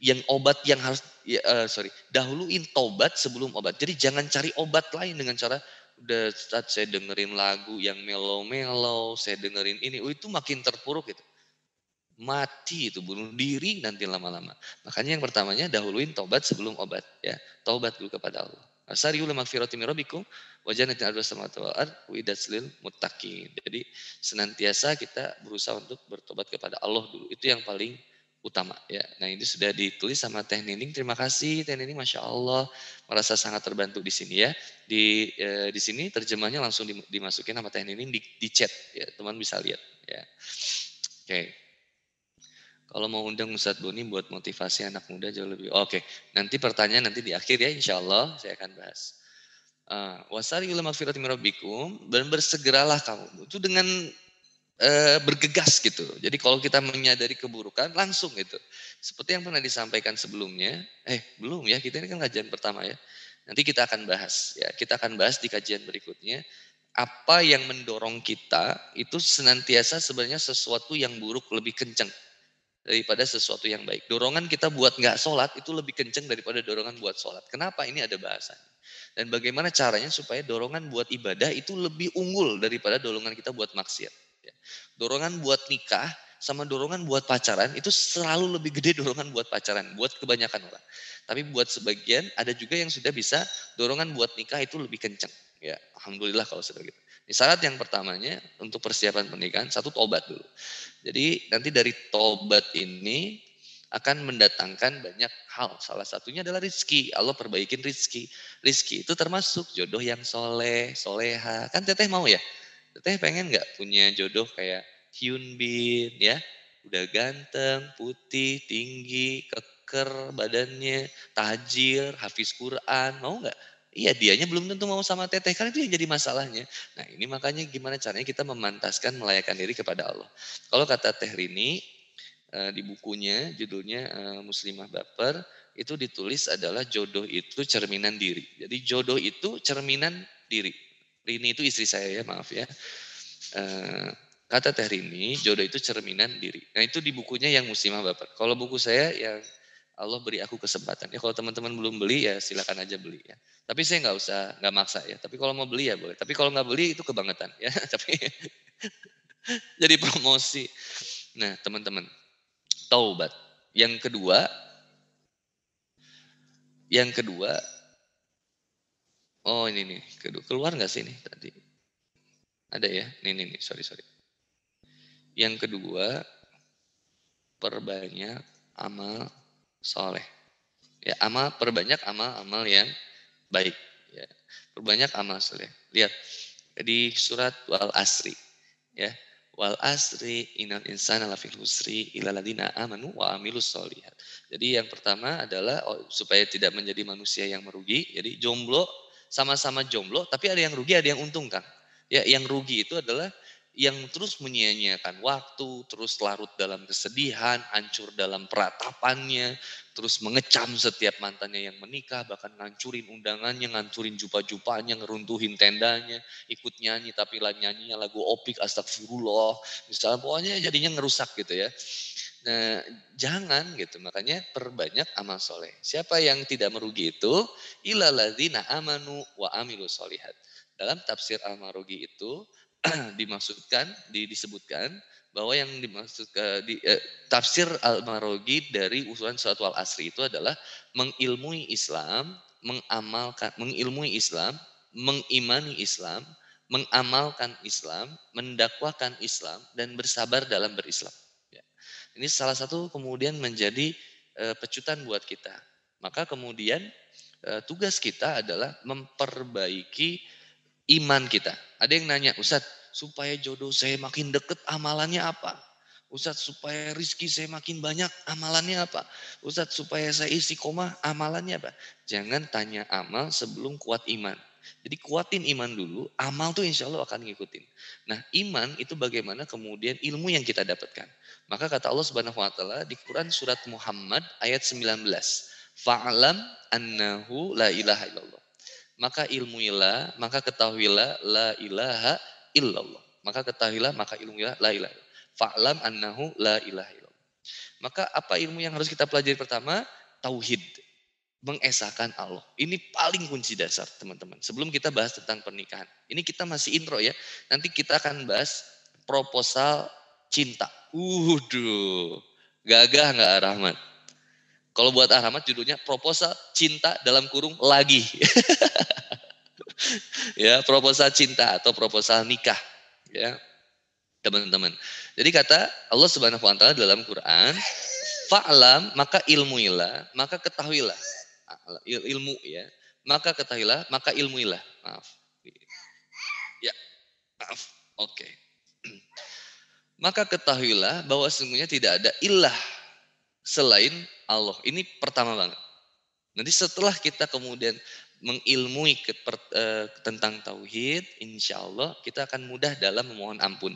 Yang obat yang harus dahuluin tobat sebelum obat. Jadi jangan cari obat lain dengan cara udah saat saya dengerin lagu yang melo-melo, saya dengerin ini, itu makin terpuruk gitu. Mati itu, bunuh diri nanti lama-lama. Makanya yang pertamanya dahuluin taubat sebelum obat ya. Taubat dulu kepada Allah. Asariu magfirati min rabbikum wa jannatin arduha samawati wal ard uiddat lil muttaqin. Jadi senantiasa kita berusaha untuk bertobat kepada Allah dulu. Itu yang paling utama ya. Nah, ini sudah ditulis sama Teh Nining. Terima kasih Teh Nining, Masya Allah merasa sangat terbantu di sini ya. Di sini terjemahnya langsung dimasukin sama Teh Nining di chat ya. Teman bisa lihat ya. Oke. Kalau mau undang Ustadz Boni buat motivasi anak muda jauh lebih. Oke, nanti pertanyaan nanti di akhir ya, insya Allah saya akan bahas. Wasari ila magfirati min rabbikum, dan bersegeralah kamu. Itu dengan bergegas gitu. Jadi kalau kita menyadari keburukan langsung gitu. Seperti yang pernah disampaikan sebelumnya. Belum ya, kita ini kan kajian pertama ya. Nanti kita akan bahas ya. Kita akan bahas di kajian berikutnya. Apa yang mendorong kita itu senantiasa sebenarnya sesuatu yang buruk lebih kencang daripada sesuatu yang baik. Dorongan kita buat nggak sholat itu lebih kenceng daripada dorongan buat sholat. Kenapa? Ini ada bahasanya. Dan bagaimana caranya supaya dorongan buat ibadah itu lebih unggul daripada dorongan kita buat maksiat. Ya. Dorongan buat nikah sama dorongan buat pacaran itu selalu lebih gede dorongan buat pacaran, buat kebanyakan orang. Tapi buat sebagian ada juga yang sudah bisa dorongan buat nikah itu lebih kenceng. Ya, alhamdulillah kalau sudah gitu. Syarat yang pertamanya untuk persiapan pernikahan, satu tobat dulu. Jadi nanti dari tobat ini akan mendatangkan banyak hal. Salah satunya adalah rizki. Allah perbaikin rizki. Rizki itu termasuk jodoh yang soleh, soleha. Kan teteh mau ya? Teteh pengen nggak punya jodoh kayak Hyun Bin ya? Udah ganteng, putih, tinggi, keker badannya, tajir, hafiz Quran. Mau nggak? Iya, dianya belum tentu mau sama teteh, kan itu yang jadi masalahnya. Nah ini makanya gimana caranya kita memantaskan melayakkan diri kepada Allah. Kalau kata Teh Rini, di bukunya judulnya Muslimah Baper, itu ditulis adalah jodoh itu cerminan diri. Jadi jodoh itu cerminan diri. Rini itu istri saya ya, maaf ya. Kata Teh Rini, jodoh itu cerminan diri. Nah itu di bukunya yang Muslimah Baper. Kalau buku saya yang Allah beri aku kesempatan. Ya kalau teman-teman belum beli ya silakan aja beli ya. Tapi saya nggak usah, nggak maksa ya. Tapi kalau mau beli ya boleh. Tapi kalau nggak beli itu kebangetan ya. Tapi jadi promosi. Nah teman-teman, taubat. Yang kedua, oh ini nih, keluar nggak sih ini tadi? Ada ya, nih, sorry. Yang kedua, perbanyak amal soleh. Ya, perbanyak amal-amal yang baik. Ya, perbanyak amal soleh. Lihat di surat Wal Asri, ya. Wal asri innal insana lafil husri illa ladina amanu wa amilus solihat. Jadi yang pertama adalah supaya tidak menjadi manusia yang merugi. Jadi jomblo sama-sama jomblo tapi ada yang rugi ada yang untung kan. Ya yang rugi itu adalah yang terus menyia-nyiakan waktu, terus larut dalam kesedihan, hancur dalam peratapannya, terus mengecam setiap mantannya yang menikah, bahkan ngancurin undangannya, ngancurin jumpa-jumpanya, ngeruntuhin tendanya, ikut nyanyi tapi lah nyanyinya lagu opik astagfirullah misalnya, pokoknya jadinya ngerusak gitu ya. Nah jangan gitu, makanya perbanyak amal soleh. Siapa yang tidak merugi itu? Ilaladzina amanu wa amilu solihat. Dalam tafsir al-marugi itu disebutkan bahwa yang dimaksud tafsir al-marugi dari usulan surat al-asri itu adalah mengilmui Islam, mengilmui Islam, mengimani Islam, mengamalkan Islam, mendakwakan Islam, dan bersabar dalam berislam. Ya. Ini salah satu kemudian menjadi pecutan buat kita. Maka kemudian tugas kita adalah memperbaiki iman kita. Ada yang nanya, Ustadz, supaya jodoh saya makin deket amalannya apa? Ustadz, supaya rizki saya makin banyak amalannya apa? Ustadz, supaya saya istiqomah amalannya apa? Jangan tanya amal sebelum kuat iman. Jadi kuatin iman dulu, amal tuh insya Allah akan ngikutin. Nah iman itu bagaimana kemudian ilmu yang kita dapatkan. Maka kata Allah Subhanahu Wa Taala di Quran surat Muhammad ayat 19. Fa'alam annahu la ilaha illallah. Maka ilmuilah, maka ketahuilah la ilaha illallah. Maka ketahuilah, maka ilmuilah la ilaha illallah. Fa'lam annahu la ilaha illallah. Maka apa ilmu yang harus kita pelajari pertama? Tauhid. Mengesahkan Allah. Ini paling kunci dasar teman-teman. Sebelum kita bahas tentang pernikahan. Ini kita masih intro ya. Nanti kita akan bahas proposal cinta. Gagah nggak Rahmat? Kalau buat Rahmat judulnya proposal cinta dalam kurung lagi. Ya, proposal cinta atau proposal nikah, ya, teman-teman. Jadi kata Allah Subhanahu wa taala dalam Quran, fa'lam maka ilmuilah, maka ketahuilah. Ilmu ya. Maka ketahuilah, maka ilmuilah. Maaf. Ya, maaf. Oke. Maka ketahuilah bahwa sesungguhnya tidak ada ilah selain Allah. Ini pertama banget. Nanti setelah kita kemudian mengilmui tentang tauhid, insya Allah kita akan mudah dalam memohon ampun.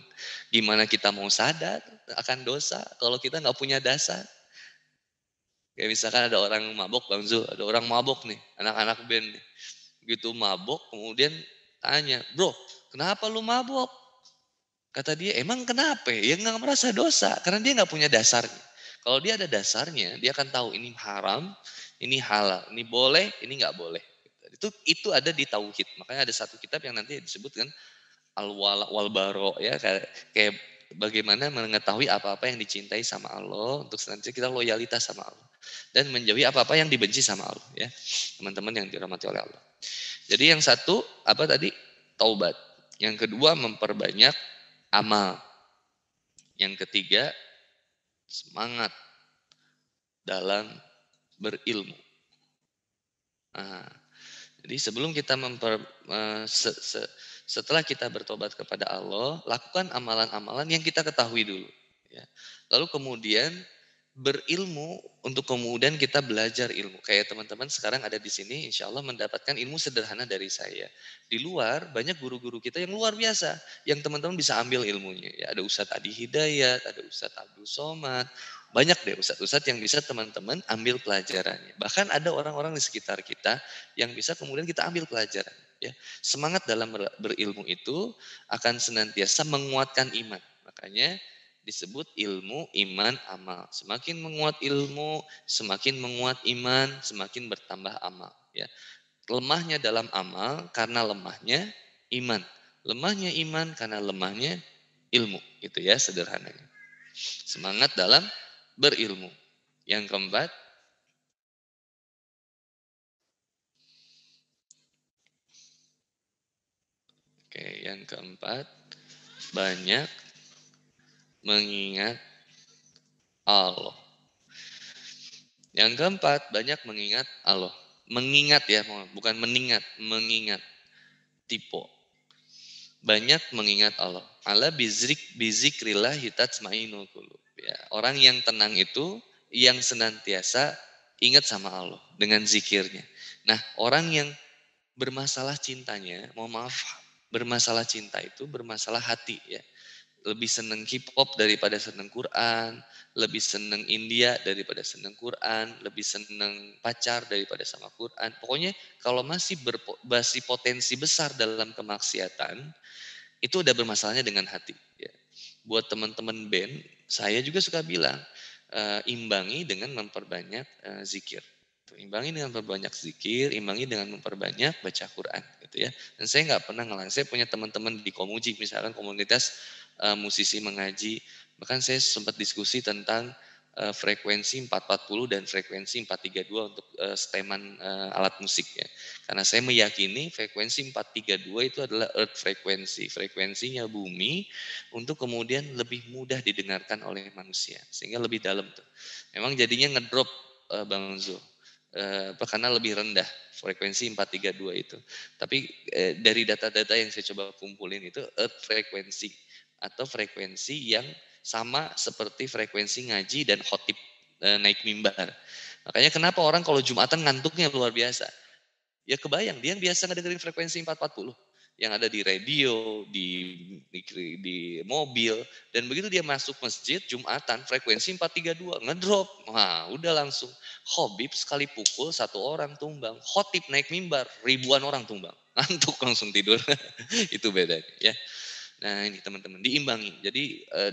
Gimana kita mau sadar akan dosa kalau kita nggak punya dasar? Kayak misalkan ada orang mabok, Bang Zul, ada orang mabok nih, anak-anak band nih. Begitu mabok, kemudian tanya, bro, kenapa lu mabok? Kata dia, emang kenapa? Ya nggak merasa dosa, karena dia nggak punya dasarnya. Kalau dia ada dasarnya, dia akan tahu ini haram, ini halal, ini boleh, ini nggak boleh. Itu ada di tauhid. Makanya ada satu kitab yang nanti disebutkan al-wala wal baro ya, kayak bagaimana mengetahui apa-apa yang dicintai sama Allah untuk senantiasa kita loyalitas sama Allah dan menjauhi apa-apa yang dibenci sama Allah ya. Teman-teman yang dirahmati oleh Allah. Jadi yang satu apa tadi? Taubat. Yang kedua, memperbanyak amal. Yang ketiga, semangat dalam berilmu. Nah, jadi sebelum kita setelah kita bertobat kepada Allah, lakukan amalan-amalan yang kita ketahui dulu. Ya. Lalu kemudian berilmu untuk kemudian kita belajar ilmu. Kayak teman-teman sekarang ada di sini, insya Allah mendapatkan ilmu sederhana dari saya. Di luar banyak guru-guru kita yang luar biasa, yang teman-teman bisa ambil ilmunya. Ya, ada Ustadz Adi Hidayat, ada Ustadz Abdul Somad, banyak deh ustadz-ustadz yang bisa teman-teman ambil pelajarannya. Bahkan ada orang-orang di sekitar kita yang bisa kemudian kita ambil pelajaran. Ya. Semangat dalam berilmu itu akan senantiasa menguatkan iman. Makanya disebut ilmu, iman, amal. Semakin menguat ilmu, semakin menguat iman, semakin bertambah amal. Ya. Lemahnya dalam amal karena lemahnya iman. Lemahnya iman karena lemahnya ilmu. Itu ya sederhananya. Semangat dalam berilmu. Yang keempat, banyak mengingat Allah. Yang keempat, banyak mengingat Allah. Mengingat ya, bukan meningat, mengingat. Tipo. Banyak mengingat Allah. Allah bizikrillah hitatmainul qulub. Ya, orang yang tenang itu yang senantiasa ingat sama Allah dengan zikirnya. Nah, orang yang bermasalah cintanya, mohon maaf, bermasalah cinta itu bermasalah hati ya. Lebih seneng K-pop daripada seneng Quran, lebih seneng India daripada seneng Quran, lebih seneng pacar daripada sama Quran. Pokoknya kalau masih potensi besar dalam kemaksiatan, itu udah bermasalahnya dengan hati. Ya. Buat teman-teman band, saya juga suka bilang, imbangi dengan memperbanyak zikir. Imbangi dengan memperbanyak zikir, imbangi dengan memperbanyak baca Quran, gitu ya. Dan saya nggak pernah saya punya teman-teman di Komuji, misalkan komunitas musisi mengaji, bahkan saya sempat diskusi tentang frekuensi 440 dan frekuensi 432 untuk seteman alat musik ya. Karena saya meyakini frekuensi 432 itu adalah earth frekuensi, frekuensinya bumi untuk kemudian lebih mudah didengarkan oleh manusia, sehingga lebih dalam tuh. Memang jadinya ngedrop Bang Zul. Karena lebih rendah frekuensi 432 itu. Tapi dari data-data yang saya coba kumpulin itu earth frekuensi atau frekuensi yang sama seperti frekuensi ngaji dan khotib naik mimbar. Makanya kenapa orang kalau Jumatan ngantuknya luar biasa. Ya kebayang, dia biasa ngedengerin frekuensi 440 yang ada di radio, di mobil, dan begitu dia masuk masjid Jumatan frekuensi 432 ngedrop, wah udah langsung khotib sekali pukul satu orang tumbang, khotib naik mimbar ribuan orang tumbang, ngantuk langsung tidur. Itu bedanya ya. Nah ini teman-teman diimbangi, jadi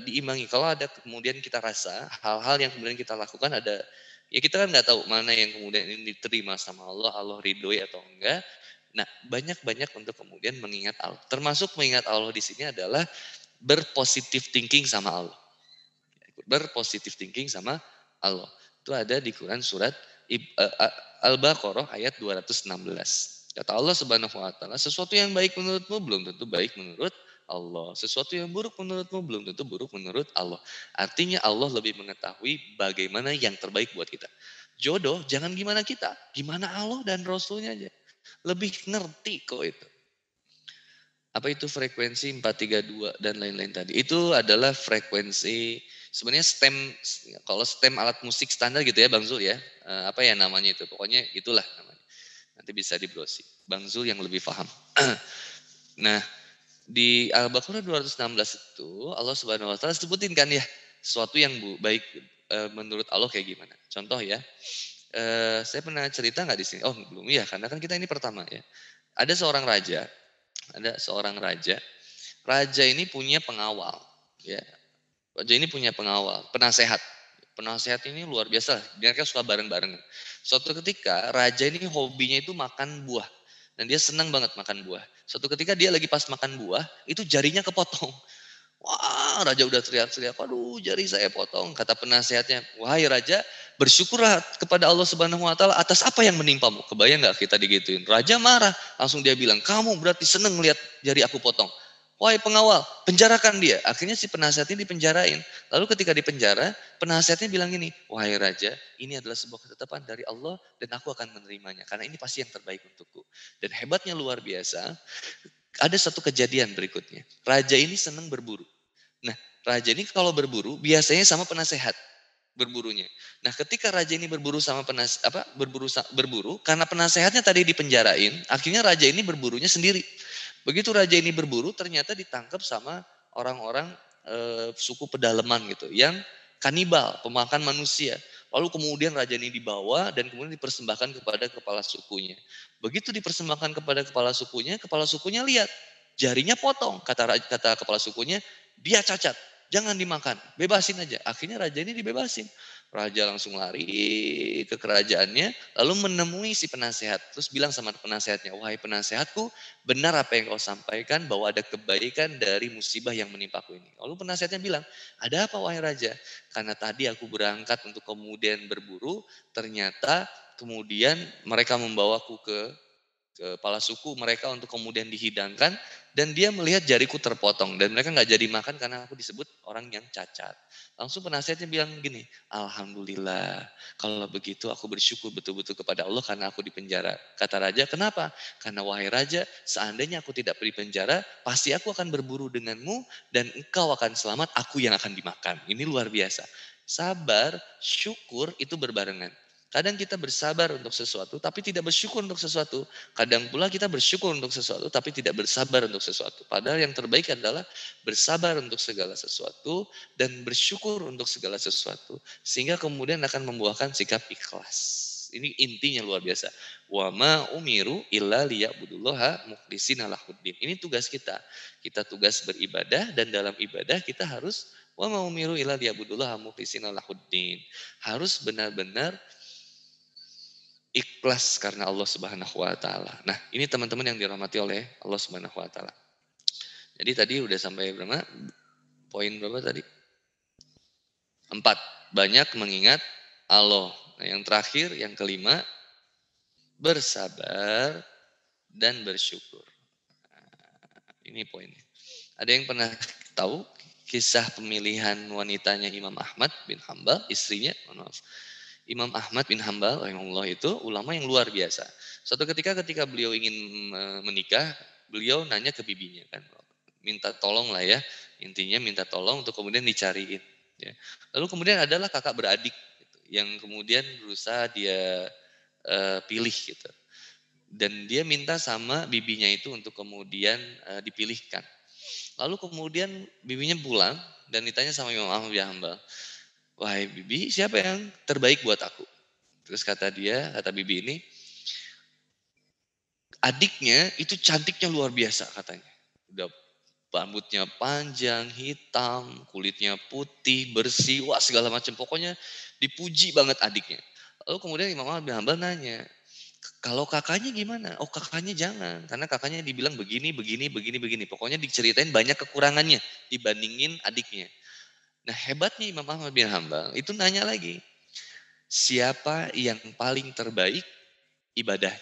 diimbangi kalau ada kemudian kita rasa hal-hal yang kemudian kita lakukan ada. Ya kita kan nggak tahu mana yang kemudian ini diterima sama Allah, Allah ridhoi atau enggak. Nah banyak-banyak untuk kemudian mengingat Allah. Termasuk mengingat Allah di sini adalah berpositif thinking sama Allah. Berpositif thinking sama Allah. Itu ada di Quran surat Al-Baqarah ayat 216. Kata Allah Subhanahu wa taala, sesuatu yang baik menurutmu belum tentu baik menurut Allah. Sesuatu yang buruk menurutmu belum tentu buruk menurut Allah. Artinya Allah lebih mengetahui bagaimana yang terbaik buat kita. Jodoh jangan gimana kita, gimana Allah dan Rasulnya aja. Lebih ngerti kok itu. Apa itu frekuensi 432 dan lain-lain tadi. Itu adalah frekuensi sebenarnya stem, kalau stem alat musik standar gitu ya Bang Zul ya. Apa ya namanya itu, pokoknya itulah namanya. Nanti bisa di browsing. Bang Zul yang lebih paham. Nah, di Al-Baqarah 216 itu Allah Subhanahu wa taala sebutin kan ya sesuatu yang baik menurut Allah kayak gimana. Contoh ya, saya pernah cerita nggak di sini? Oh belum ya, karena kan kita ini pertama ya. Ada seorang raja, raja ini punya pengawal, ya. Raja ini punya pengawal, penasehat. Penasehat ini luar biasa, mereka suka bareng-bareng. Suatu ketika raja ini hobinya itu makan buah. Dan dia senang banget makan buah. Suatu ketika dia lagi pas makan buah, itu jarinya kepotong. Wah, raja udah teriak-teriak, aduh jari saya potong. Kata penasehatnya, wahai raja, bersyukurlah kepada Allah Subhanahu wa taala atas apa yang menimpamu. Kebayang nggak kita digituin? Raja marah, langsung dia bilang, kamu berarti seneng lihat jari aku potong. wahai pengawal, penjarakan dia. Akhirnya si penasihat ini dipenjarain. Lalu ketika dipenjara, penasihatnya bilang gini, wahai raja, ini adalah sebuah ketetapan dari Allah dan aku akan menerimanya. Karena ini pasti yang terbaik untukku. Dan hebatnya luar biasa, ada satu kejadian berikutnya. Raja ini senang berburu. Nah, raja ini kalau berburu biasanya sama penasehat berburunya. Nah, ketika raja ini berburu sama berburu karena penasehatnya tadi dipenjarain, akhirnya raja ini berburunya sendiri. Begitu raja ini berburu ternyata ditangkap sama orang-orang suku pedalaman gitu yang kanibal, pemakan manusia. Lalu kemudian raja ini dibawa dan kemudian dipersembahkan kepada kepala sukunya. Begitu dipersembahkan kepada kepala sukunya lihat jarinya potong, kata kepala sukunya, dia cacat, jangan dimakan, bebasin aja. Akhirnya raja ini dibebasin. Raja langsung lari ke kerajaannya, lalu menemui si penasehat. Terus bilang sama penasehatnya, wahai penasehatku, benar apa yang kau sampaikan bahwa ada kebaikan dari musibah yang menimpaku ini. Lalu penasehatnya bilang, ada apa wahai raja? Karena tadi aku berangkat untuk kemudian berburu, ternyata kemudian mereka membawaku ke kepala suku mereka untuk kemudian dihidangkan dan dia melihat jariku terpotong dan mereka nggak jadi makan karena aku disebut orang yang cacat. Langsung penasihatnya bilang gini, alhamdulillah kalau begitu aku bersyukur betul-betul kepada Allah karena aku dipenjara. Kata raja, kenapa? Karena wahai raja, seandainya aku tidak di penjara, pasti aku akan berburu denganmu dan engkau akan selamat, aku yang akan dimakan. Ini luar biasa. Sabar, syukur itu berbarengan. Kadang kita bersabar untuk sesuatu, tapi tidak bersyukur untuk sesuatu. Kadang pula kita bersyukur untuk sesuatu, tapi tidak bersabar untuk sesuatu. Padahal yang terbaik adalah bersabar untuk segala sesuatu dan bersyukur untuk segala sesuatu. Sehingga kemudian akan membuahkan sikap ikhlas. Ini intinya luar biasa. Wa ma umiru illa liya'budullaha mukhlisina lahuddin. Ini tugas kita. Kita tugas beribadah dan dalam ibadah kita harus wa ma umiru illa liya'budullaha mukhlisina lahuddin. Harus benar-benar ikhlas karena Allah Subhanahu wa taala. Nah, ini teman-teman yang dirahmati oleh Allah Subhanahu wa taala. Jadi tadi udah sampai berapa? Poin berapa tadi? 4. Banyak mengingat Allah. Nah, yang terakhir, yang kelima, bersabar dan bersyukur. Ini poinnya. Ada yang pernah tahu kisah pemilihan wanitanya Imam Ahmad bin Hambal, istrinya, maaf. Imam Ahmad bin Hambal rahimahullah itu ulama yang luar biasa. Suatu ketika beliau ingin menikah, beliau nanya ke bibinya kan, minta tolong lah ya, intinya minta tolong untuk kemudian dicariin. Ya. Lalu kemudian adalah kakak beradik gitu, yang kemudian berusaha dia pilih gitu. Dan dia minta sama bibinya itu untuk kemudian dipilihkan. Lalu kemudian bibinya pulang dan ditanya sama Imam Ahmad bin Hambal, wahai bibi, siapa yang terbaik buat aku? Terus kata bibi ini, adiknya itu cantiknya luar biasa katanya. Udah rambutnya panjang, hitam, kulitnya putih, bersih, wah segala macam. Pokoknya dipuji banget adiknya. Lalu kemudian Imam Ahmad bin Hambal nanya, kalau kakaknya gimana? Oh kakaknya jangan, karena kakaknya dibilang begini. Pokoknya diceritain banyak kekurangannya dibandingin adiknya. Nah hebatnya Imam Ahmad bin Hambal itu nanya lagi, siapa yang paling terbaik ibadah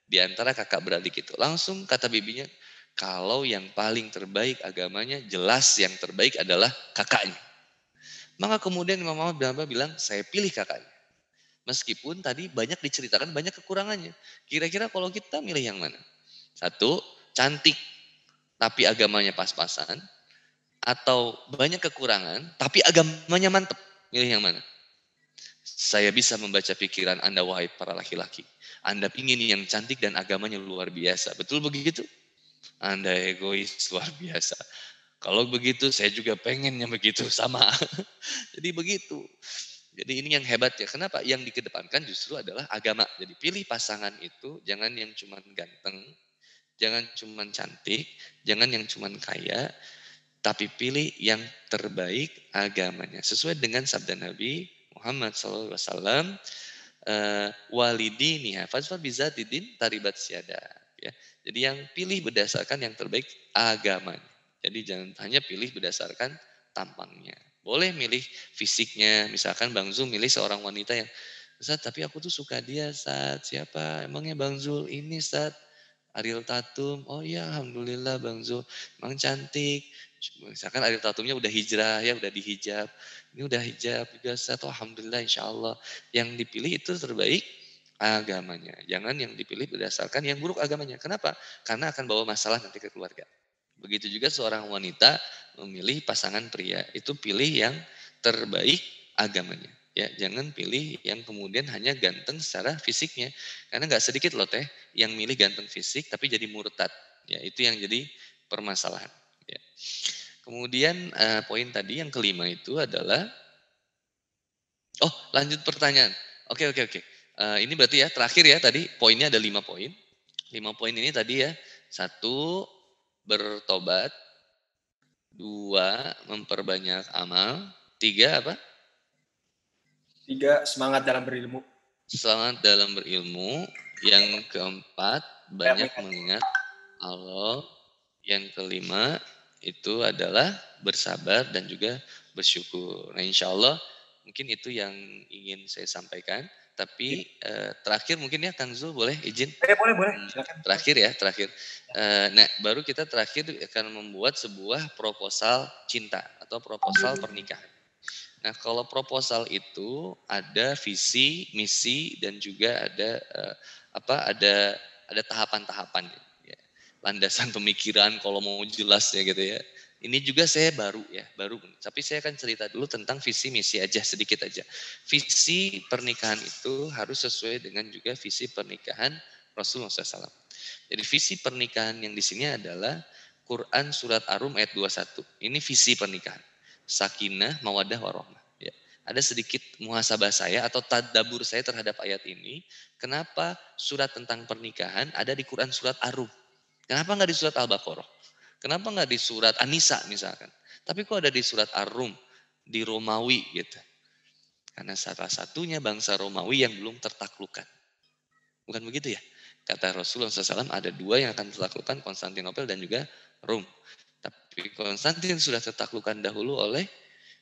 di antara kakak beradik itu? Langsung kata bibinya, kalau yang paling terbaik agamanya, jelas yang terbaik adalah kakaknya. Maka kemudian Imam Ahmad bin Hambal bilang, saya pilih kakaknya. Meskipun tadi banyak diceritakan banyak kekurangannya. Kira-kira kalau kita milih yang mana? Satu, cantik tapi agamanya pas-pasan. Atau banyak kekurangan tapi agamanya mantep. Milih yang mana? Saya bisa membaca pikiran Anda wahai para laki-laki. Anda ingin yang cantik dan agamanya luar biasa. Betul begitu? Anda egois luar biasa. Kalau begitu saya juga pengen yang begitu sama. Jadi begitu. Jadi ini yang hebat ya. Kenapa? Yang dikedepankan justru adalah agama. Jadi pilih pasangan itu jangan yang cuman ganteng, jangan cuman cantik, jangan yang cuman kaya, tapi pilih yang terbaik agamanya. Sesuai dengan sabda Nabi Muhammad SAW, walidiniha fazfar bizatidin taribat siada. Ya. Jadi yang pilih berdasarkan yang terbaik agamanya. Jadi jangan hanya pilih berdasarkan tampangnya. Boleh milih fisiknya, misalkan Bang Zul milih seorang wanita yang, Ustaz tapi aku tuh suka dia Ustaz, siapa? Emangnya Bang Zul ini Ustaz? Ariel Tatum, oh iya alhamdulillah Bang Zul, emang cantik. Misalkan Ariel Tatumnya udah hijrah ya, udah dihijab. Ini udah hijab juga satu, alhamdulillah insya Allah. Yang dipilih itu terbaik agamanya. Jangan yang dipilih berdasarkan yang buruk agamanya. Kenapa? Karena akan bawa masalah nanti ke keluarga. Begitu juga seorang wanita memilih pasangan pria, itu pilih yang terbaik agamanya. Ya, jangan pilih yang kemudian hanya ganteng secara fisiknya. Karena nggak sedikit loh teh yang milih ganteng fisik tapi jadi murtad. Ya, itu yang jadi permasalahan. Ya. Kemudian poin tadi yang kelima itu adalah, oh lanjut pertanyaan. Oke oke oke. Ini berarti ya terakhir ya tadi poinnya ada 5 poin. 5 poin ini tadi ya, satu bertobat, dua memperbanyak amal, tiga apa? Tiga, semangat dalam berilmu. Semangat dalam berilmu. Yang keempat, banyak mengingat Allah. Yang kelima, itu adalah bersabar dan juga bersyukur. Nah insya Allah mungkin itu yang ingin saya sampaikan. Tapi terakhir mungkin ya Kang Zul boleh izin? Boleh. Silakan. Terakhir ya, terakhir. Nah baru kita terakhir akan membuat sebuah proposal cinta atau proposal pernikahan. Nah, kalau proposal itu ada visi, misi dan juga ada ada tahapan-tahapan ya. Landasan pemikiran kalau mau jelas ya gitu ya. Ini juga saya baru. Tapi saya akan cerita dulu tentang visi misi aja sedikit aja. Visi pernikahan itu harus sesuai dengan juga visi pernikahan Rasulullah SAW. Jadi visi pernikahan yang di sini adalah Quran surat Ar-Rum ayat 21. Ini visi pernikahan. Sakinah, mawadah, warahmah. Ya. Ada sedikit muhasabah saya atau tadabbur saya terhadap ayat ini. Kenapa surat tentang pernikahan ada di Quran surat Ar-Rum? Kenapa nggak di surat Al-Baqarah? Kenapa nggak di surat An-Nisa misalkan? Tapi kok ada di surat Ar-Rum, di Romawi gitu. Karena salah satunya bangsa Romawi yang belum tertaklukkan. Bukan begitu ya? Kata Rasulullah SAW ada dua yang akan tertaklukkan, Konstantinopel dan juga Rum. Tapi Konstantin sudah tertaklukkan dahulu oleh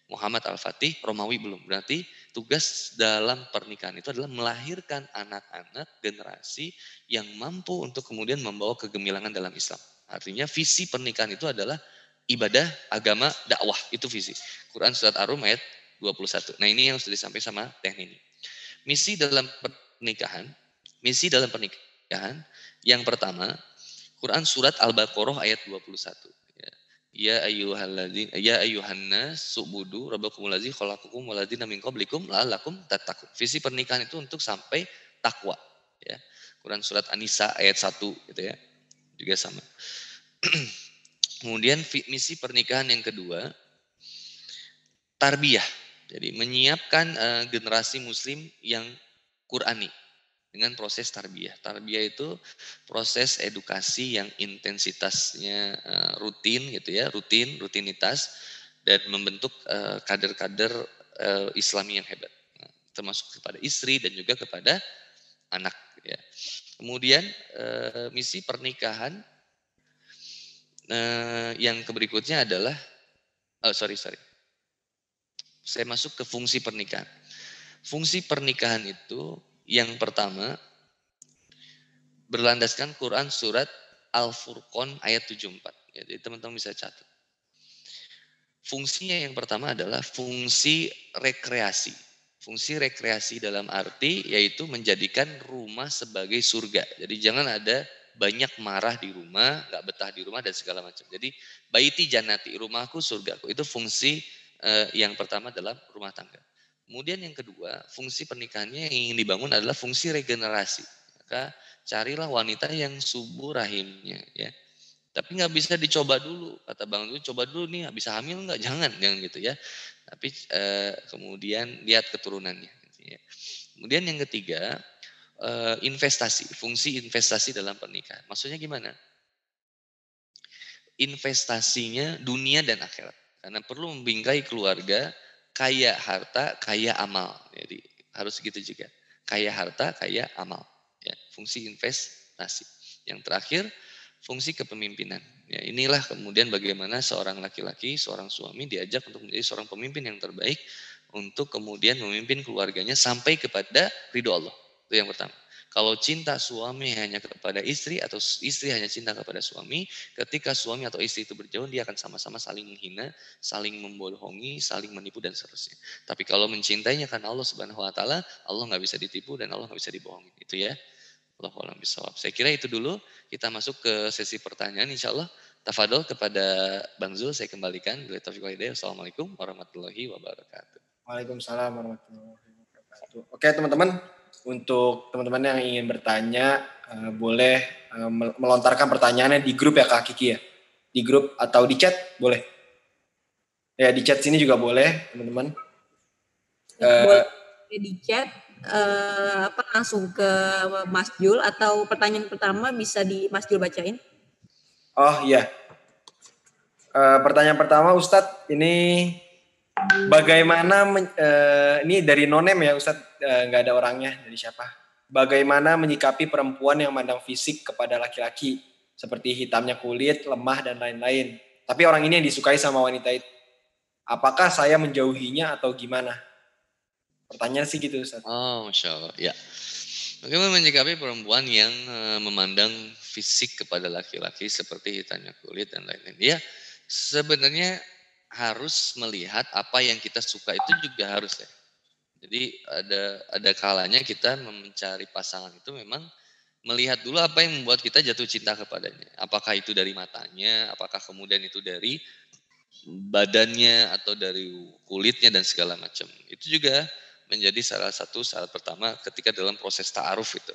Muhammad Al-Fatih, Romawi belum. Berarti tugas dalam pernikahan itu adalah melahirkan anak-anak generasi yang mampu untuk kemudian membawa kegemilangan dalam Islam. Artinya visi pernikahan itu adalah ibadah, agama, dakwah. Itu visi. Quran surat Ar-Rum ayat 21. Nah ini yang sudah disampaikan sama Teh Nini. Misi dalam pernikahan, yang pertama, Quran surat Al-Baqarah ayat 21. Ya ayyuhannas subudu rabbakumul ladzi khalaqakum wal ladzina min qablikum la'allakum tattaqun. Visi pernikahan itu untuk sampai takwa ya. Quran surat An-Nisa ayat 1 gitu ya. Juga sama. Kemudian misi pernikahan yang kedua tarbiyah. Jadi menyiapkan generasi muslim yang Qurani dengan proses tarbiyah. Tarbiyah itu proses edukasi yang intensitasnya rutin gitu ya, rutinitas dan membentuk kader-kader Islami yang hebat. Termasuk kepada istri dan juga kepada anak ya. Kemudian misi pernikahan yang berikutnya adalah sorry. Saya masuk ke fungsi pernikahan. Fungsi pernikahan itu yang pertama berlandaskan Quran surat Al-Furqan ayat 74. Ya, jadi teman-teman bisa catat. Fungsinya yang pertama adalah fungsi rekreasi. Fungsi rekreasi dalam arti yaitu menjadikan rumah sebagai surga. Jadi jangan ada banyak marah di rumah, nggak betah di rumah dan segala macam. Jadi baiti janati, rumahku surgaku. Itu fungsi yang pertama dalam rumah tangga. Kemudian yang kedua, fungsi pernikahannya yang ingin dibangun adalah fungsi regenerasi. Maka carilah wanita yang subur rahimnya ya. Tapi nggak bisa dicoba dulu, kata Bang Dulu, coba dulu nih bisa hamil nggak? Jangan gitu ya. Tapi kemudian lihat keturunannya. Gitu ya. Kemudian yang ketiga, investasi, fungsi investasi dalam pernikahan. Maksudnya gimana? Investasinya dunia dan akhirat. Karena perlu membingkai keluarga, kaya harta, kaya amal. Jadi harus gitu juga. Kaya harta, kaya amal. Ya, fungsi investasi. Yang terakhir, fungsi kepemimpinan. Ya, inilah kemudian bagaimana seorang laki-laki, seorang suami diajak untuk menjadi seorang pemimpin yang terbaik untuk kemudian memimpin keluarganya sampai kepada ridho Allah. Itu yang pertama. Kalau cinta suami hanya kepada istri atau istri hanya cinta kepada suami, ketika suami atau istri itu berjauh, dia akan sama-sama saling menghina, saling membohongi, saling menipu dan seterusnya. Tapi kalau mencintainya karena Allah Subhanahu wa taala, Allah nggak bisa ditipu dan Allah nggak bisa dibohongi. Itu ya. Allahu a'lam bishawab. Saya kira itu dulu. Kita masuk ke sesi pertanyaan insyaallah. Tafadhol kepada Bang Zul saya kembalikan. Assalamualaikum warahmatullahi wabarakatuh. Waalaikumsalam warahmatullahi wabarakatuh. Oke teman-teman, untuk teman-teman yang ingin bertanya, boleh melontarkan pertanyaannya di grup ya Kak Kiki ya. Di grup atau di chat boleh. Ya di chat sini juga boleh teman-teman. Boleh di chat langsung ke Mas Jul atau pertanyaan pertama bisa di Mas Jul bacain. Oh iya. Pertanyaan pertama Ustadz, ini bagaimana ini dari nonem ya Ustadz, nggak ada orangnya, dari siapa? Bagaimana menyikapi perempuan yang memandang fisik kepada laki-laki seperti hitamnya kulit, lemah dan lain-lain. Tapi orang ini yang disukai sama wanita itu. Apakah saya menjauhinya atau gimana? Pertanyaan sih gitu Ustadz. Oh, Masya Allah. Ya. Bagaimana menyikapi perempuan yang memandang fisik kepada laki-laki seperti hitamnya kulit dan lain-lain? Ya, sebenarnya harus melihat apa yang kita suka itu juga harus ya. Jadi ada kalanya kita mencari pasangan itu memang melihat dulu apa yang membuat kita jatuh cinta kepadanya. Apakah itu dari matanya, apakah kemudian itu dari badannya atau dari kulitnya dan segala macam. Itu juga menjadi salah satu syarat pertama ketika dalam proses ta'aruf itu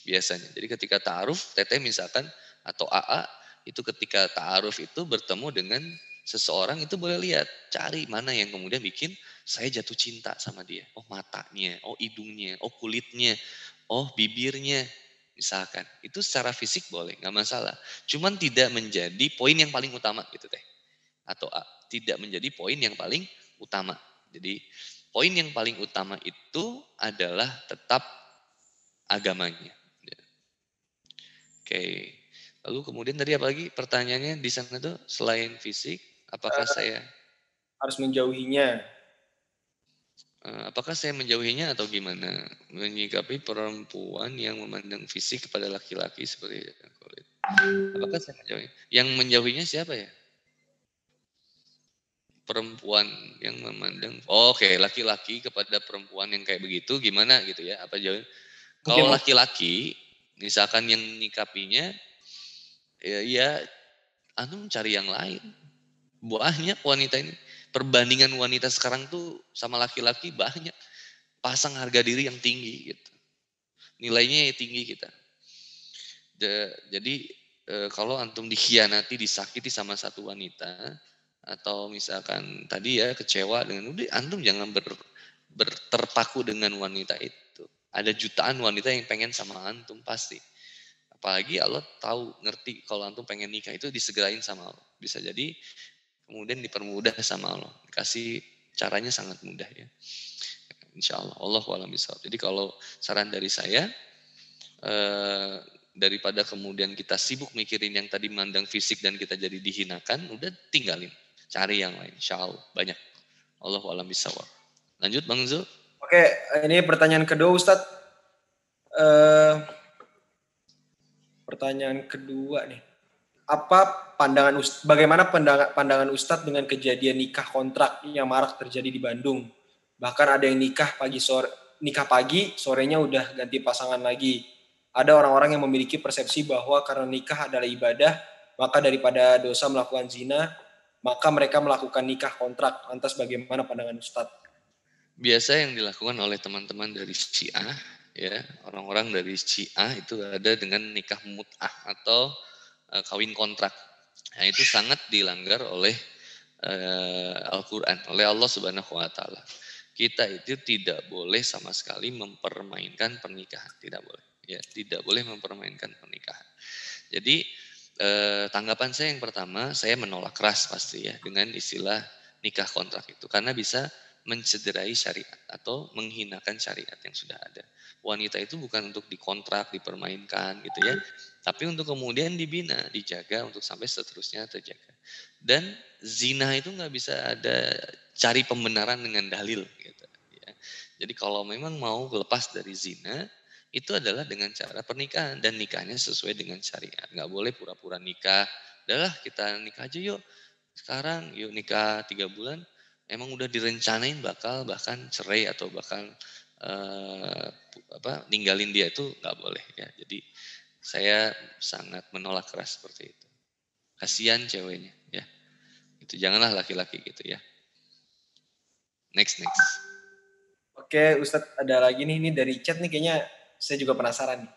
biasanya. Jadi ketika ta'aruf, teteh misalkan atau AA itu ketika ta'aruf itu bertemu dengan seseorang itu boleh lihat, cari mana yang kemudian bikin saya jatuh cinta sama dia. Oh matanya, oh hidungnya, oh kulitnya, oh bibirnya. Misalkan, itu secara fisik boleh, nggak masalah. Cuman tidak menjadi poin yang paling utama gitu teh atau A, tidak menjadi poin yang paling utama. Jadi poin yang paling utama itu adalah tetap agamanya. Oke. Lalu kemudian tadi apa lagi pertanyaannya di sana tuh selain fisik, apakah saya Harus menjauhinya. Apakah saya menjauhinya atau gimana? Menyikapi perempuan yang memandang fisik kepada laki-laki seperti kulit. Apakah saya menjauhinya? Yang menjauhinya siapa ya? Perempuan yang memandang oke laki-laki kepada perempuan yang kayak begitu gimana gitu ya apa jauh kalau laki-laki misalkan yang nyikapinya ya anu cari yang lain banyak wanita ini perbandingan wanita sekarang tuh sama laki-laki banyak pasang harga diri yang tinggi gitu nilainya tinggi kita jadi kalau antum dikhianati disakiti sama satu wanita atau misalkan tadi ya kecewa dengan udah antum jangan terpaku dengan wanita itu. Ada jutaan wanita yang pengen sama antum pasti. Apalagi Allah tahu ngerti kalau antum pengen nikah itu disegerain sama Allah. Bisa jadi kemudian dipermudah sama Allah. Dikasih caranya sangat mudah ya. Insya Allah. Allahu a'lam bishawab. Jadi kalau saran dari saya daripada kemudian kita sibuk mikirin yang tadi mandang fisik dan kita jadi dihinakan, udah tinggalin. Cari yang lain, insya Allah banyak. Allahu a'lam bishawab. Lanjut Bang Zul. Oke, ini pertanyaan kedua Ustadz. Pertanyaan kedua nih. Bagaimana pandangan Ustadz dengan kejadian nikah kontrak yang marak terjadi di Bandung? Bahkan ada yang nikah pagi, sorenya udah ganti pasangan lagi. Ada orang-orang yang memiliki persepsi bahwa karena nikah adalah ibadah, maka daripada dosa melakukan zina, maka mereka melakukan nikah kontrak. Lantas bagaimana pandangan Ustadz? Biasa yang dilakukan oleh teman-teman dari Syiah, ya orang-orang dari Syiah itu ada dengan nikah mut'ah atau kawin kontrak. Nah, itu sangat dilanggar oleh Al-Quran, oleh Allah Subhanahu Wa Taala. Kita itu tidak boleh sama sekali mempermainkan pernikahan, tidak boleh. Ya, tidak boleh mempermainkan pernikahan. Jadi tanggapan saya yang pertama, saya menolak keras pasti ya dengan istilah nikah kontrak itu karena bisa mencederai syariat atau menghinakan syariat yang sudah ada. Wanita itu bukan untuk dikontrak, dipermainkan gitu ya, tapi untuk kemudian dibina, dijaga untuk sampai seterusnya terjaga. Dan zina itu nggak bisa ada cari pembenaran dengan dalil gitu ya. Jadi kalau memang mau lepas dari zina, itu adalah dengan cara pernikahan dan nikahnya sesuai dengan syariat. Nggak boleh pura-pura nikah. Udahlah kita nikah aja yuk. Sekarang yuk nikah 3 bulan. Emang udah direncanain bakal bahkan cerai atau bakal ninggalin dia, itu nggak boleh ya. Jadi saya sangat menolak keras seperti itu. Kasihan ceweknya ya. Itu janganlah laki-laki gitu ya. Next. Oke, Ustadz, ada lagi nih, ini dari chat nih, kayaknya saya juga penasaran nih.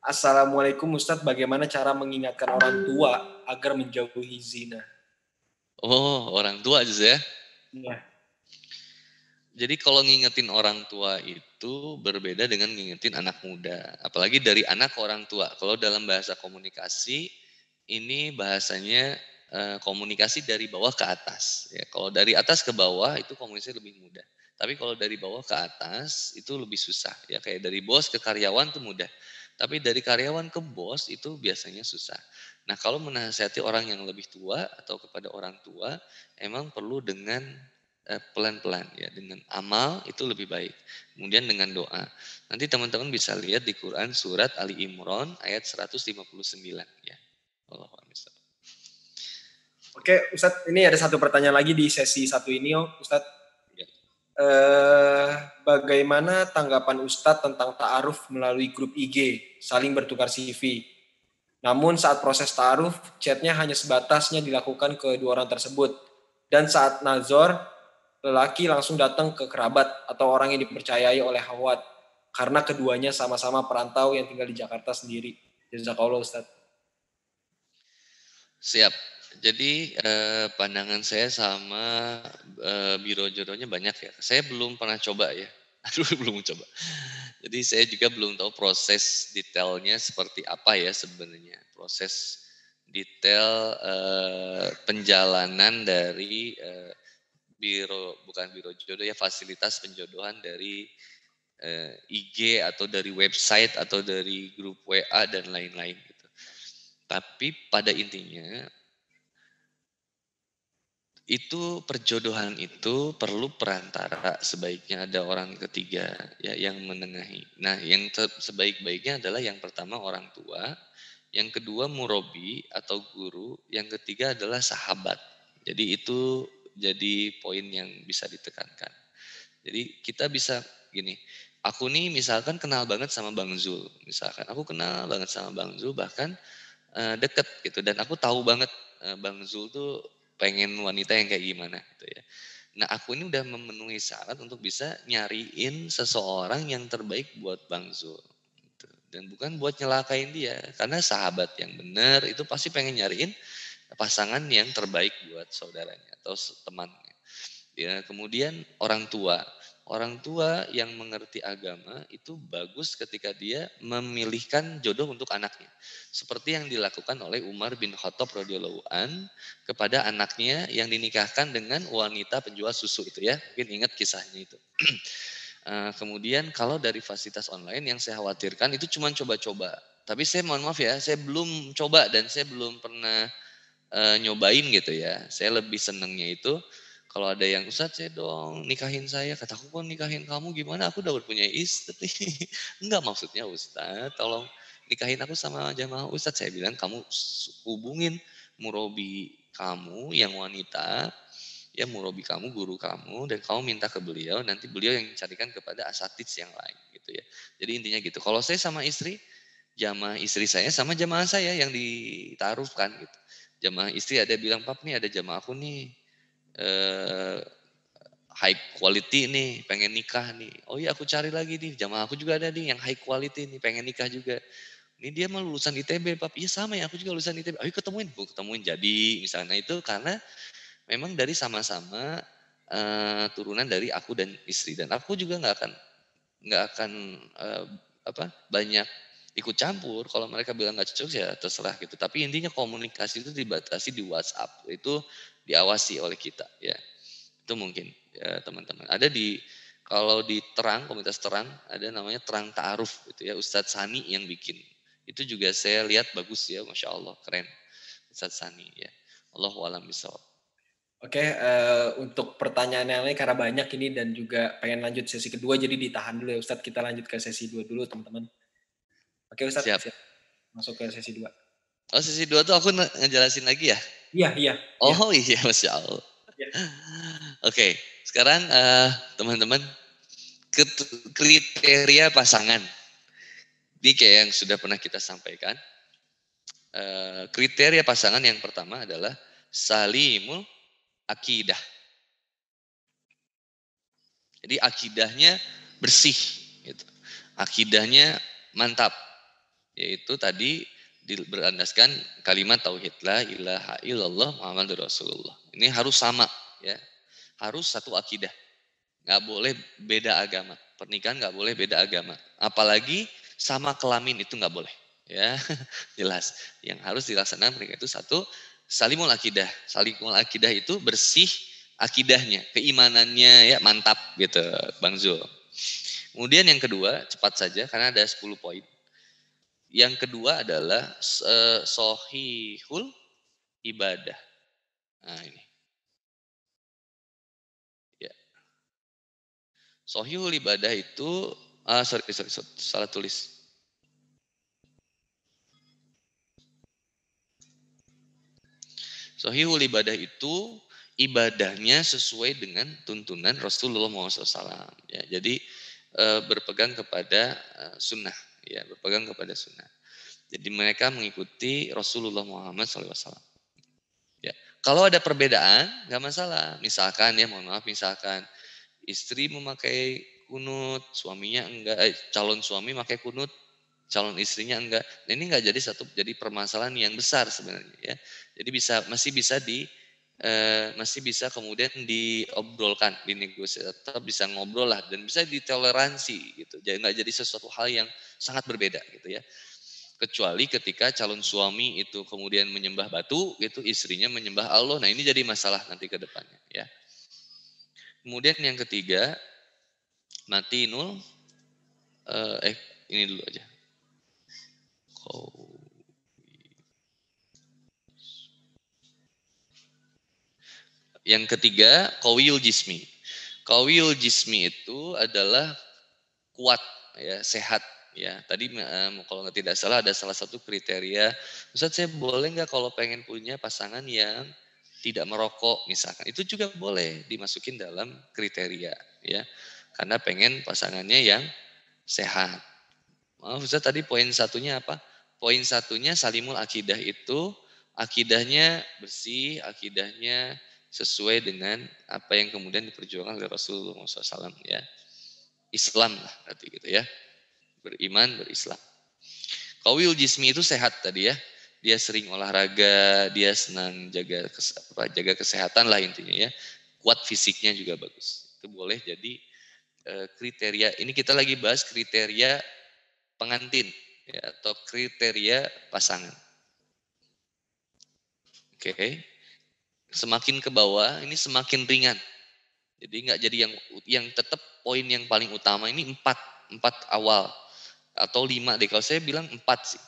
Assalamualaikum Ustadz, bagaimana cara mengingatkan orang tua agar menjauhi zina? Oh, orang tua aja ya. Iya. Jadi kalau ngingetin orang tua itu berbeda dengan ngingetin anak muda. Apalagi dari anak ke orang tua. Kalau dalam bahasa komunikasi, ini bahasanya komunikasi dari bawah ke atas. Ya, kalau dari atas ke bawah itu komunikasi lebih mudah. Tapi kalau dari bawah ke atas itu lebih susah. Ya, kayak dari bos ke karyawan itu mudah. Tapi dari karyawan ke bos itu biasanya susah. Nah, kalau menasihati orang yang lebih tua atau kepada orang tua, emang perlu dengan pelan-pelan ya, dengan amal itu lebih baik. Kemudian dengan doa. Nanti teman-teman bisa lihat di Quran surat Ali Imran ayat 159 ya. Allahu a'lam. Oke, Ustadz, ini ada satu pertanyaan lagi di sesi satu ini, Ustadz. Ya. Bagaimana tanggapan Ustadz tentang ta'aruf melalui grup IG, saling bertukar CV? Namun saat proses ta'aruf, chatnya hanya sebatasnya dilakukan ke dua orang tersebut. Dan saat nazor, lelaki langsung datang ke kerabat atau orang yang dipercayai oleh Hawat. Karena keduanya sama-sama perantau yang tinggal di Jakarta sendiri. Jazakallah, Ustadz. Siap. Jadi pandangan saya sama biro jodohnya banyak ya. Saya belum pernah coba ya. Aduh, belum coba. Jadi saya juga belum tahu proses detailnya seperti apa ya sebenarnya. Proses detail penjalanan dari bukan biro jodoh ya, fasilitas penjodohan dari IG atau dari website atau dari grup WA dan lain-lain gitu. Tapi pada intinya itu perjodohan itu perlu perantara, sebaiknya ada orang ketiga ya yang menengahi. Nah, yang sebaik-baiknya adalah yang pertama orang tua, yang kedua murabi atau guru, yang ketiga adalah sahabat. Jadi itu jadi poin yang bisa ditekankan. Jadi kita bisa gini, aku nih misalkan kenal banget sama Bang Zul, misalkan aku kenal banget sama Bang Zul, bahkan deket gitu, dan aku tahu banget Bang Zul tuh pengen wanita yang kayak gimana gitu ya. Nah, aku ini udah memenuhi syarat untuk bisa nyariin seseorang yang terbaik buat Bang Zul gitu. Dan bukan buat nyelakain dia, karena sahabat yang benar itu pasti pengen nyariin pasangan yang terbaik buat saudaranya atau temannya. Ya, kemudian orang tua. Orang tua yang mengerti agama itu bagus ketika dia memilihkan jodoh untuk anaknya. Seperti yang dilakukan oleh Umar bin Khattab radhiyallahu an kepada anaknya yang dinikahkan dengan wanita penjual susu itu ya. Mungkin ingat kisahnya itu. Kemudian kalau dari fasilitas online yang saya khawatirkan itu cuma coba-coba. Tapi saya mohon maaf ya, saya belum coba dan saya belum pernah nyobain gitu ya. Saya lebih senengnya itu kalau ada yang, Ustadz saya dong nikahin saya. Kataku, kok nikahin kamu gimana? Aku udah punya istri. Enggak, maksudnya Ustadz tolong nikahin aku sama jamaah Ustadz. Saya bilang kamu hubungin murabi kamu yang wanita, ya murabi kamu, guru kamu, dan kamu minta ke beliau, nanti beliau yang carikan kepada asatidz yang lain gitu ya. Jadi intinya gitu. Kalau saya sama istri, jamaah istri saya sama jamaah saya yang ditaruhkan gitu. Jamaah istri ada bilang, Pap nih ada jamaah aku nih high quality nih, pengen nikah nih. Oh iya aku cari lagi nih, jamaah aku juga ada nih yang high quality nih, pengen nikah juga. Ini dia mah lulusan ITB, Pap. Iya sama ya, aku juga lulusan ITB. Ayo ketemuin jadi misalnya itu karena memang dari sama-sama turunan dari aku dan istri, dan aku juga nggak akan banyak ikut campur. Kalau mereka bilang nggak cocok ya terserah gitu. Tapi intinya komunikasi itu dibatasi di WhatsApp, itu diawasi oleh kita ya. Itu mungkin ya teman-teman. Ada kalau di Terang, komunitas Terang ada namanya Terang Ta'aruf gitu ya, Ustadz Sani yang bikin. Itu juga saya lihat bagus ya, Masya Allah keren Ustadz Sani ya. Allahu a'lam bishawab. Oke, untuk pertanyaan yang lain karena banyak ini dan juga pengen lanjut sesi kedua, jadi ditahan dulu ya Ustadz, kita lanjut ke sesi 2 dulu teman-teman. Oke Ustaz, Siap. siap. Masuk ke sesi 2. Oh, sesi 2 tuh aku ngejelasin lagi ya? Iya. Oh iya, Masya Allah. Iya. Oke, sekarang teman-teman, kriteria pasangan. Ini kayak yang sudah pernah kita sampaikan. Kriteria pasangan yang pertama adalah salimul akidah. Jadi akidahnya bersih, gitu. Akidahnya mantap, yaitu tadi berandaskan kalimat tauhid la ilaha illallah Muhammadur Rasulullah. Ini harus sama, ya, harus satu akidah, nggak boleh beda agama. Pernikahan nggak boleh beda agama, apalagi sama kelamin itu nggak boleh, ya. Jelas. Yang harus dilaksanakan pernikahan itu satu, salimul akidah. Salimul akidah itu bersih akidahnya, keimanannya ya mantap gitu, Bang Zul. Kemudian yang kedua, cepat saja karena ada 10 poin. Yang kedua adalah sohihul ibadah. Nah ini. Ya. Sohihul ibadah itu, sorry, salah tulis. Sohihul ibadah itu ibadahnya sesuai dengan tuntunan Rasulullah SAW. Ya, jadi berpegang kepada sunnah, ya, berpegang kepada sunnah. Jadi mereka mengikuti Rasulullah Muhammad SAW. Ya, kalau ada perbedaan nggak masalah. Misalkan ya, mohon maaf, misalkan istri memakai kunut, suaminya enggak, calon suami memakai kunut, calon istrinya enggak. Nah, ini enggak jadi permasalahan yang besar sebenarnya, ya. Jadi masih bisa kemudian diobrolkan, dinegosiasi, atau bisa ngobrol lah dan bisa ditoleransi gitu. Jadi enggak jadi sesuatu hal yang sangat berbeda gitu, ya. Kecuali ketika calon suami itu kemudian menyembah batu gitu, istrinya menyembah Allah. Nah, ini jadi masalah nanti ke depannya, ya. Kemudian yang ketiga, matinul ini dulu aja. Yang ketiga, qawiyul jismi. Qawiyul jismi itu adalah kuat, ya, sehat, ya. Tadi kalau tidak salah ada salah satu kriteria, Ustaz, saya boleh nggak kalau pengen punya pasangan yang tidak merokok misalkan. Itu juga boleh dimasukin dalam kriteria, ya. Karena pengen pasangannya yang sehat. Maaf Ustaz, tadi poin satunya apa? Poin satunya salimul akidah itu akidahnya bersih, akidahnya sesuai dengan apa yang kemudian diperjuangkan oleh Rasulullah SAW, ya. Islam lah berarti gitu, ya. Beriman, berislam. Qawiyul jismi itu sehat tadi, ya. Dia sering olahraga, dia senang jaga kesehatan lah intinya, ya. Kuat fisiknya juga bagus. Itu boleh jadi kriteria. Ini kita lagi bahas kriteria pengantin, ya, atau kriteria pasangan. Oke. Semakin ke bawah ini semakin ringan. Jadi nggak jadi yang tetap poin yang paling utama ini 4 awal atau 5 deh. Kalau saya bilang 4 sih.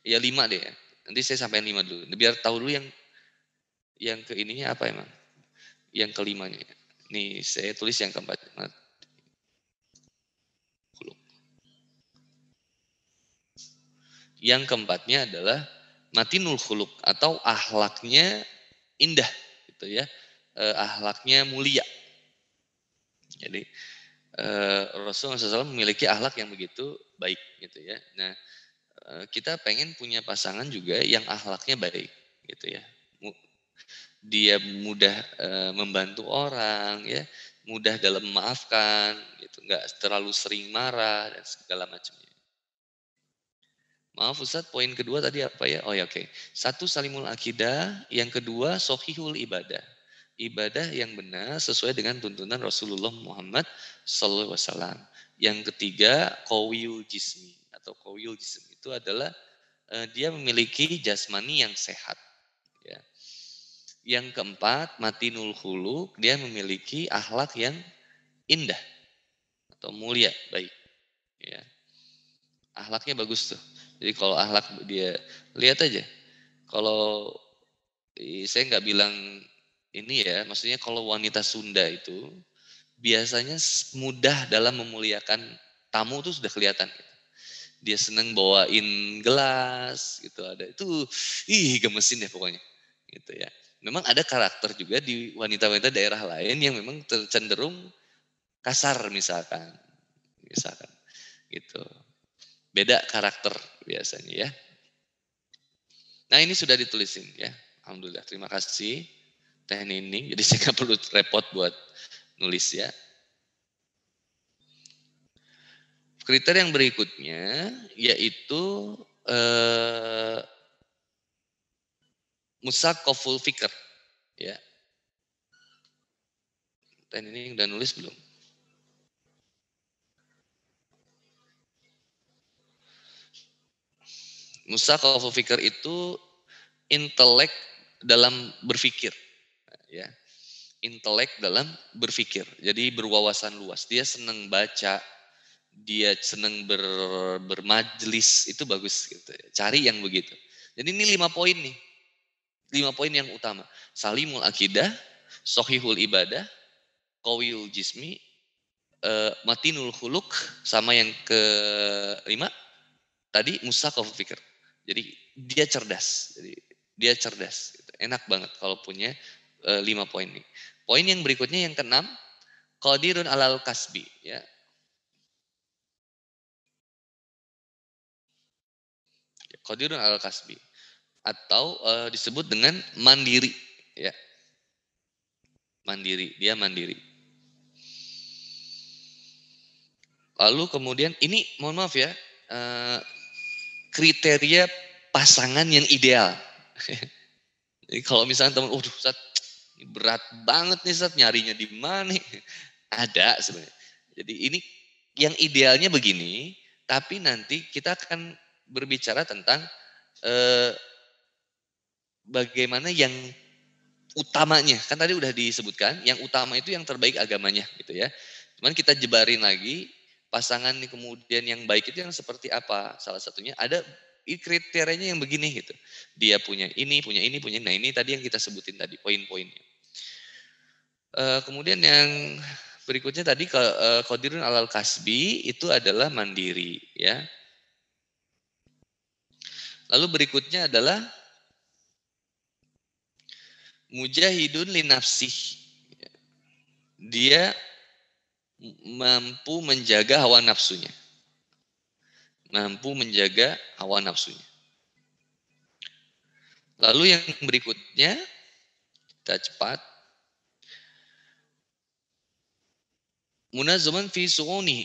Ya 5 deh ya. Nanti saya sampaikan 5 dulu. Biar tahu dulu yang ke ininya apa emang. Yang kelimanya. Nih saya tulis yang keempat. Yang keempatnya adalah matinul khuluq atau ahlaknya indah gitu, ya. Ahlaknya mulia. Jadi Rasulullah SAW memiliki ahlak yang begitu baik gitu, ya. Nah, kita pengen punya pasangan juga yang ahlaknya baik gitu, ya. Dia mudah membantu orang, ya, mudah dalam memaafkan gitu, nggak terlalu sering marah dan segala macamnya. Maaf Ustaz, poin kedua tadi apa ya? Oh ya, oke. Satu, salimul akidah. Yang kedua, sohihul ibadah. Ibadah yang benar sesuai dengan tuntunan Rasulullah Muhammad SAW. Yang ketiga, qawiyul jismi. Atau qawiyul jismi itu adalah dia memiliki jasmani yang sehat. Ya. Yang keempat, matinul khuluq. Dia memiliki akhlak yang indah. Atau mulia, baik. Ya. Akhlaknya bagus tuh. Jadi kalau akhlak dia, lihat aja. Kalau saya nggak bilang ini ya, maksudnya kalau wanita Sunda itu biasanya mudah dalam memuliakan tamu tuh sudah kelihatan. dia seneng bawain gelas gitu, ada itu gemesin deh pokoknya gitu ya. Memang ada karakter juga di wanita-wanita daerah lain yang memang cenderung kasar misalkan gitu. Beda karakter biasanya ya. Nah ini sudah ditulisin ya. Alhamdulillah, terima kasih Teh Nining. Jadi saya nggak perlu repot buat nulis ya. Kriteria yang berikutnya yaitu musaqaful fikr ya. Teh Nining udah nulis belum? Musaqaful fikr itu intelek dalam berpikir ya. Intelek dalam berpikir. Jadi berwawasan luas. Dia senang baca, dia senang bermajlis, itu bagus gitu. Cari yang begitu. Jadi ini 5 poin nih. 5 poin yang utama. Salimul akidah, sohihul ibadah, qawiyul jismi, matinul khuluk, sama yang kelima tadi musaqaful fikr. Jadi dia cerdas. Gitu. Enak banget kalau punya 5 poin ini. Poin yang berikutnya yang keenam, qadirun alal kasbi ya. Qadirun alal kasbi atau disebut dengan mandiri ya. Dia mandiri. Lalu kemudian ini mohon maaf ya, kriteria pasangan yang ideal. Jadi kalau misalnya teman, Ustaz, berat banget nih Ustaz, nyarinya di mana nih? Ada sebenarnya. Jadi ini yang idealnya begini, tapi nanti kita akan berbicara tentang bagaimana yang utamanya. Kan tadi udah disebutkan, yang utama itu yang terbaik agamanya gitu ya. Cuman kita jebarin lagi, pasangan nih kemudian yang baik itu yang seperti apa? Salah satunya ada kriterianya yang begini gitu. Dia punya ini. Nah ini tadi yang kita sebutin tadi, poin-poinnya. Kemudian yang berikutnya tadi qadirun alal kasbi itu adalah mandiri ya. Lalu berikutnya adalah mujahidun li nafsih. Dia mampu menjaga hawa nafsunya. Lalu yang berikutnya, kita cepat. Munazzaman fi su'uni.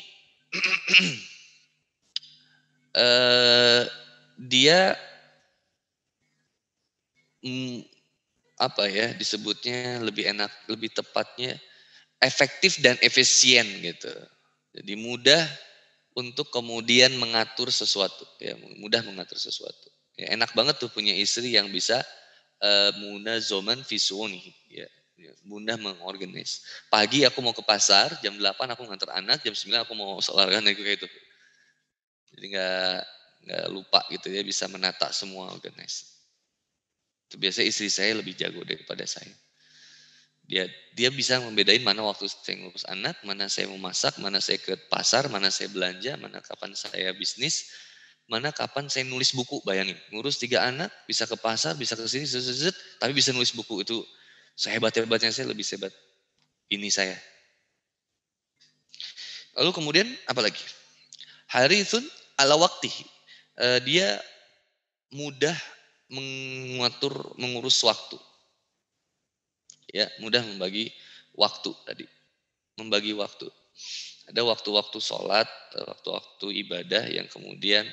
Dia apa ya disebutnya lebih enak, lebih tepatnya efektif dan efisien gitu. Jadi mudah untuk kemudian mengatur sesuatu, ya mudah mengatur sesuatu. Ya, enak banget tuh punya istri yang bisa munazzaman fi su'uni, ya. Mudah mengorganize. Pagi aku mau ke pasar, jam 8 aku ngantar anak, jam 9 aku mau olahraga kayak gitu. Jadi nggak lupa gitu ya, bisa menata semua organize. Itu biasanya istri saya lebih jago daripada saya. Dia bisa membedain mana waktu saya ngurus anak, mana saya mau masak, mana saya ke pasar, mana saya belanja, mana kapan saya bisnis, mana kapan saya nulis buku. Bayangin, ngurus 3 anak, bisa ke pasar, bisa ke sini, tapi bisa nulis buku. Itu sehebat-hebatnya saya, lebih sehebat ini saya. Lalu kemudian apa lagi? Harithun ala waktihi. Dia mudah mengurus waktu. Ya, mudah membagi waktu tadi. Membagi waktu. Ada waktu-waktu sholat, waktu-waktu ibadah yang kemudian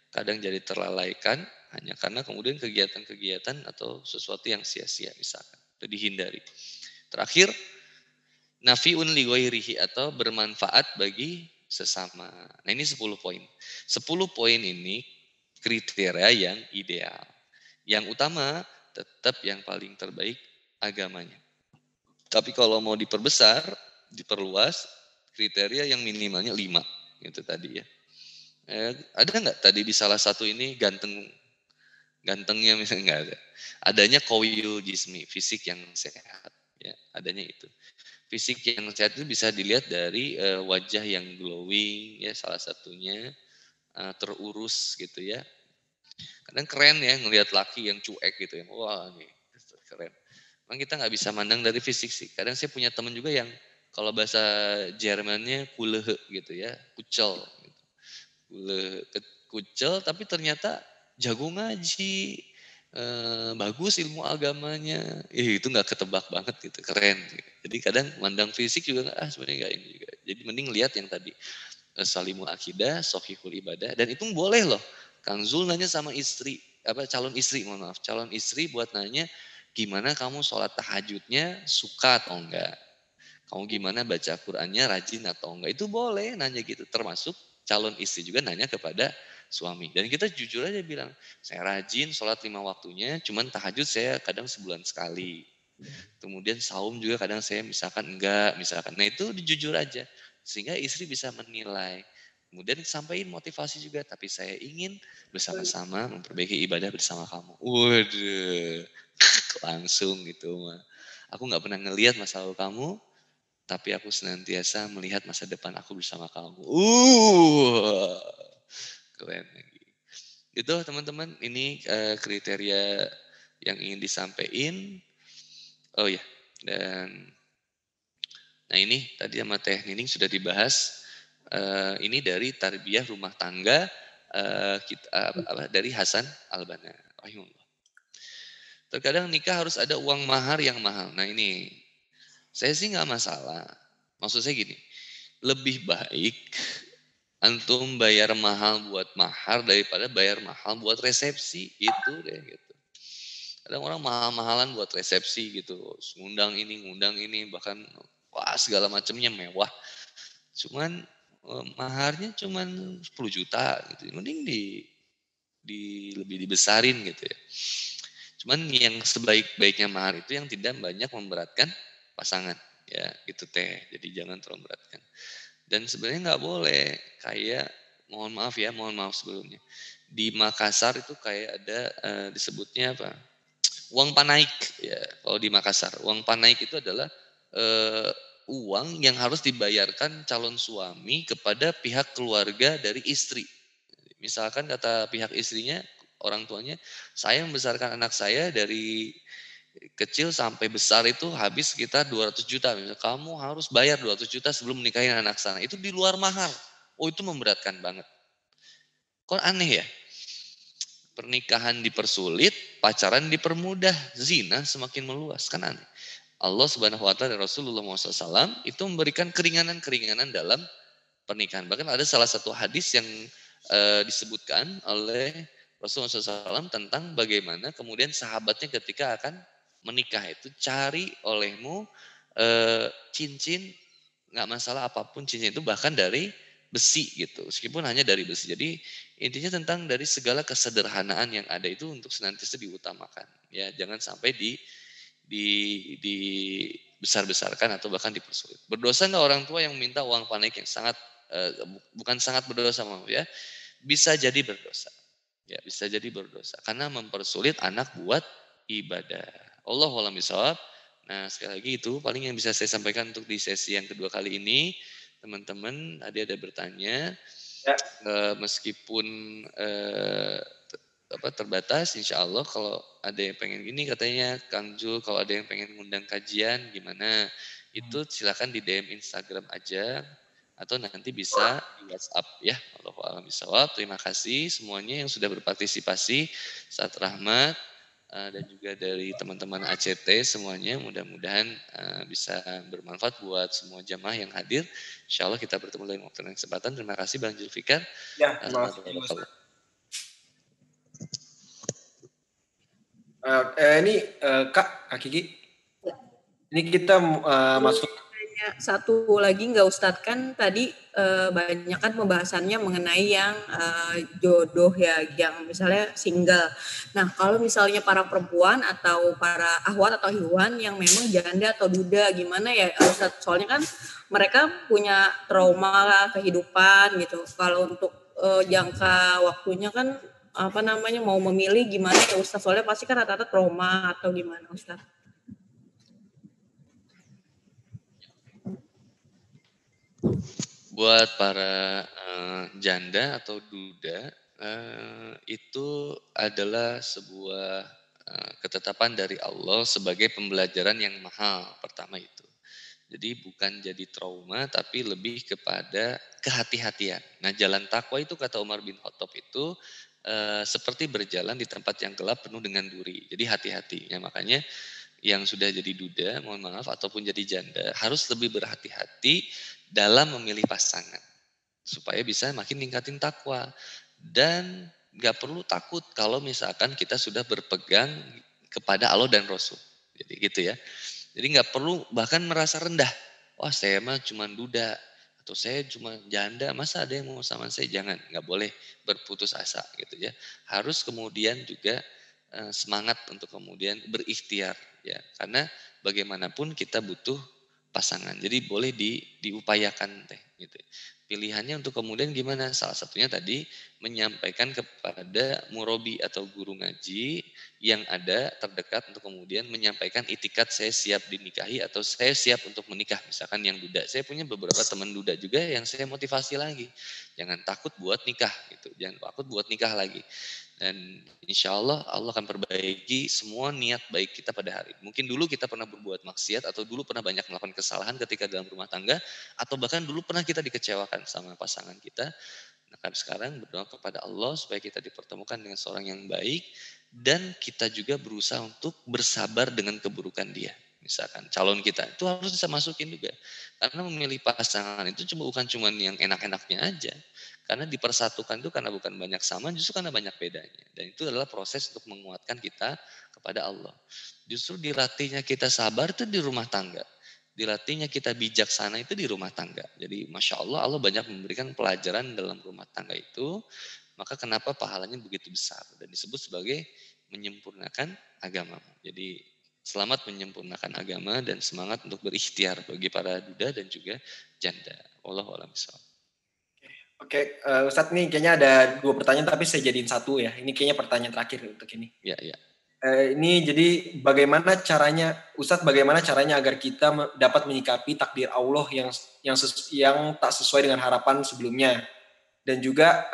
kadang jadi terlalaikan hanya karena kemudian kegiatan-kegiatan atau sesuatu yang sia-sia misalkan. Itu dihindari. Terakhir, nafi'un li ghairihi atau bermanfaat bagi sesama. Nah ini 10 poin. 10 poin ini kriteria yang ideal. Yang utama tetap yang paling terbaik agamanya. Tapi kalau mau diperbesar, diperluas, kriteria yang minimalnya 5. Itu tadi ya. Ada nggak tadi di salah satu ini gantengnya misalnya nggak ada. Adanya qawiyul jismi, fisik yang sehat. Ya, adanya itu. Fisik yang sehat itu bisa dilihat dari wajah yang glowing ya salah satunya. terurus gitu ya. Kadang keren ya ngelihat laki yang cuek gitu ya. Wah nih keren. Memang kita nggak bisa mandang dari fisik sih. Kadang saya punya teman juga yang kalau bahasa Jermannya kulehe gitu ya, kucel. Gitu. Kucel tapi ternyata jago ngaji, bagus ilmu agamanya. Itu nggak ketebak banget gitu, keren. Jadi kadang mandang fisik juga sebenarnya nggak ini juga. Jadi mending lihat yang tadi salimul akidah, sohihul ibadah, dan itu boleh loh. Kang Zul nanya sama istri, calon istri, mohon maaf, calon istri buat nanya gimana kamu sholat tahajudnya suka atau enggak. Kamu gimana baca Qurannya rajin atau enggak. Itu boleh nanya gitu. Termasuk calon istri juga nanya kepada suami. Dan kita jujur aja bilang, saya rajin sholat 5 waktunya, cuman tahajud saya kadang sebulan sekali. Kemudian saum juga kadang saya misalkan enggak, misalkan. Nah itu jujur aja. Sehingga istri bisa menilai. Kemudian sampaikan motivasi juga, tapi saya ingin bersama-sama memperbaiki ibadah bersama kamu. Waduh, langsung gitu mah. Aku nggak pernah ngelihat masa lalu kamu, tapi aku senantiasa melihat masa depan aku bersama kamu. Keren. Itu teman-teman, ini kriteria yang ingin disampaikan. Oh ya, dan nah ini tadi sama Teh Nining sudah dibahas. Ini dari tarbiyah rumah tangga dari Hasan Al-Banna. Terkadang nikah harus ada uang mahar yang mahal. Nah ini, saya sih nggak masalah. Maksud saya gini, lebih baik antum bayar mahal buat mahar daripada bayar mahal buat resepsi. Itu deh gitu. Kadang orang mahal-mahalan buat resepsi gitu. Ngundang ini, bahkan wah segala macamnya mewah. Cuman maharnya cuman 10 juta gitu. Mending lebih dibesarin gitu ya. Cuman yang sebaik-baiknya mahar itu yang tidak banyak memberatkan pasangan. Ya gitu Teh. Jadi jangan terlalu memberatkan. Dan sebenarnya nggak boleh kayak mohon maaf sebelumnya. Di Makassar itu kayak ada disebutnya apa? Uang panaik ya. Kalau di Makassar, uang panaik itu adalah uang yang harus dibayarkan calon suami kepada pihak keluarga dari istri. Misalkan kata pihak istrinya, orang tuanya, saya membesarkan anak saya dari kecil sampai besar itu habis sekitar 200 juta. Misalnya, kamu harus bayar 200 juta sebelum menikahin anak sana. Itu di luar mahar. Oh itu memberatkan banget. Kok aneh ya? Pernikahan dipersulit, pacaran dipermudah, zina semakin meluas. Kan aneh. Allah Subhanahu wa taala dan Rasulullah SAW itu memberikan keringanan-keringanan dalam pernikahan. Bahkan ada salah satu hadis yang disebutkan oleh Rasulullah SAW tentang bagaimana kemudian sahabatnya ketika akan menikah itu cari olehmu cincin, nggak masalah apapun cincin itu bahkan dari besi gitu, meskipun hanya dari besi. Jadi intinya tentang dari segala kesederhanaan yang ada itu untuk senantiasa diutamakan. Ya jangan sampai di besar-besarkan atau bahkan dipersulit. Berdosa nggak orang tua yang minta uang panaik yang sangat bukan sangat berdosa maaf ya, bisa jadi berdosa. Ya, bisa jadi berdosa karena mempersulit anak buat ibadah. Allahu a'lam bishawab. Nah, sekali lagi itu paling yang bisa saya sampaikan untuk di sesi yang kedua kali ini. Teman-teman, ada bertanya, Ya. Meskipun terbatas, insya Allah kalau ada yang pengen gini katanya Kang Jul, kalau ada yang pengen ngundang kajian gimana, itu silakan di DM Instagram aja atau nanti bisa di WhatsApp ya. Allahu a'lam bishawab. Terima kasih semuanya yang sudah berpartisipasi saat rahmat dan juga dari teman-teman ACT semuanya. Mudah-mudahan bisa bermanfaat buat semua jamaah yang hadir. Insya Allah kita bertemu lain waktu dan kesempatan. Terima kasih Bang Julfikar. Ya, terima kasih. Ini Kak Kiki, ini kita masuk. Satu lagi nggak Ustadz, kan tadi banyak kan pembahasannya mengenai yang jodoh ya, yang misalnya single. Nah kalau misalnya para perempuan atau para ahwat atau ikhwan yang memang janda atau duda, gimana ya Ustadz? Soalnya kan mereka punya trauma lah kehidupan gitu. Kalau untuk jangka waktunya kan mau memilih gimana ya Ustadz? Soalnya pasti kan rata-rata trauma atau gimana Ustadz? Buat para janda atau duda itu adalah sebuah ketetapan dari Allah sebagai pembelajaran yang mahal, pertama itu. Jadi bukan jadi trauma tapi lebih kepada kehati-hatian. Nah, jalan takwa itu kata Umar bin Khattab itu seperti berjalan di tempat yang gelap penuh dengan duri. Jadi hati-hati. Ya, makanya yang sudah jadi duda, mohon maaf, ataupun jadi janda harus lebih berhati-hati dalam memilih pasangan supaya bisa makin ningkatin takwa. Dan nggak perlu takut kalau misalkan kita sudah berpegang kepada Allah dan Rasul. Jadi gitu ya. Jadi nggak perlu bahkan merasa rendah. Wah, saya mah cuma duda atau saya cuma janda, masa ada yang mau sama saya? Jangan, nggak boleh berputus asa gitu ya. Harus kemudian juga semangat untuk kemudian berikhtiar ya. Karena bagaimanapun kita butuh pasangan. Jadi boleh diupayakan teh gitu. Pilihannya untuk kemudian gimana? Salah satunya tadi menyampaikan kepada murobi atau guru ngaji yang ada terdekat untuk kemudian menyampaikan itikat saya siap dinikahi atau saya siap untuk menikah, misalkan yang duda. Saya punya beberapa teman duda juga yang saya motivasi lagi. Jangan takut buat nikah gitu. Jangan takut buat nikah lagi. Dan insya Allah Allah akan perbaiki semua niat baik kita pada hari. Mungkin dulu kita pernah berbuat maksiat atau dulu pernah banyak melakukan kesalahan ketika dalam rumah tangga atau bahkan dulu pernah kita dikecewakan sama pasangan kita. Nah, kan sekarang berdoa kepada Allah supaya kita dipertemukan dengan seorang yang baik dan kita juga berusaha untuk bersabar dengan keburukan dia. Misalkan calon kita itu harus bisa masukin juga. Karena memilih pasangan itu bukan cuma yang enak-enaknya aja. Karena dipersatukan itu karena bukan banyak sama, justru karena banyak bedanya. Dan itu adalah proses untuk menguatkan kita kepada Allah. Justru dilatihnya kita sabar itu di rumah tangga. Dilatihnya kita bijaksana itu di rumah tangga. Jadi Masya Allah, Allah banyak memberikan pelajaran dalam rumah tangga itu. Maka kenapa pahalanya begitu besar. Dan disebut sebagai menyempurnakan agama. Jadi selamat menyempurnakan agama dan semangat untuk berikhtiar bagi para duda dan juga janda. Wallahu a'lam bishawab. Oke, Ustadz nih kayaknya ada 2 pertanyaan tapi saya jadiin 1 ya. Ini kayaknya pertanyaan terakhir untuk ini. Ya, ya. Ini jadi bagaimana caranya agar kita dapat menyikapi takdir Allah yang tak sesuai dengan harapan sebelumnya, dan juga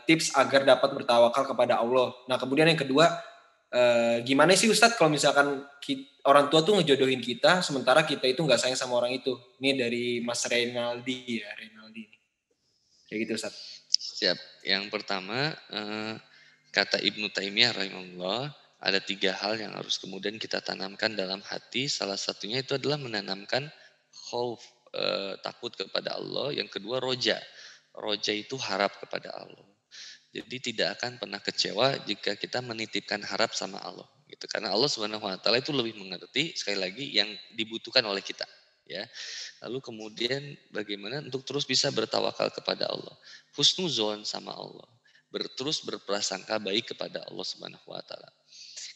tips agar dapat bertawakal kepada Allah. Nah, kemudian yang kedua, gimana sih Ustadz kalau misalkan orang tua tuh ngejodohin kita sementara kita itu nggak sayang sama orang itu? Ini dari Mas Reynaldi ya, kayak gitu Ustadz. Siap. Yang pertama, kata Ibnu Taimiyah rahimahullah, ada 3 hal yang harus kemudian kita tanamkan dalam hati. Salah satunya itu adalah menanamkan khauf, takut kepada Allah. Yang kedua roja. Roja itu harap kepada Allah. Jadi tidak akan pernah kecewa jika kita menitipkan harap sama Allah. Gitu. Karena Allah Subhanahu Wa Taala itu lebih mengerti sekali lagi yang dibutuhkan oleh kita. Ya. Lalu kemudian bagaimana untuk terus bisa bertawakal kepada Allah. Husnuzon sama Allah. Terus berprasangka baik kepada Allah Subhanahu Wa Taala.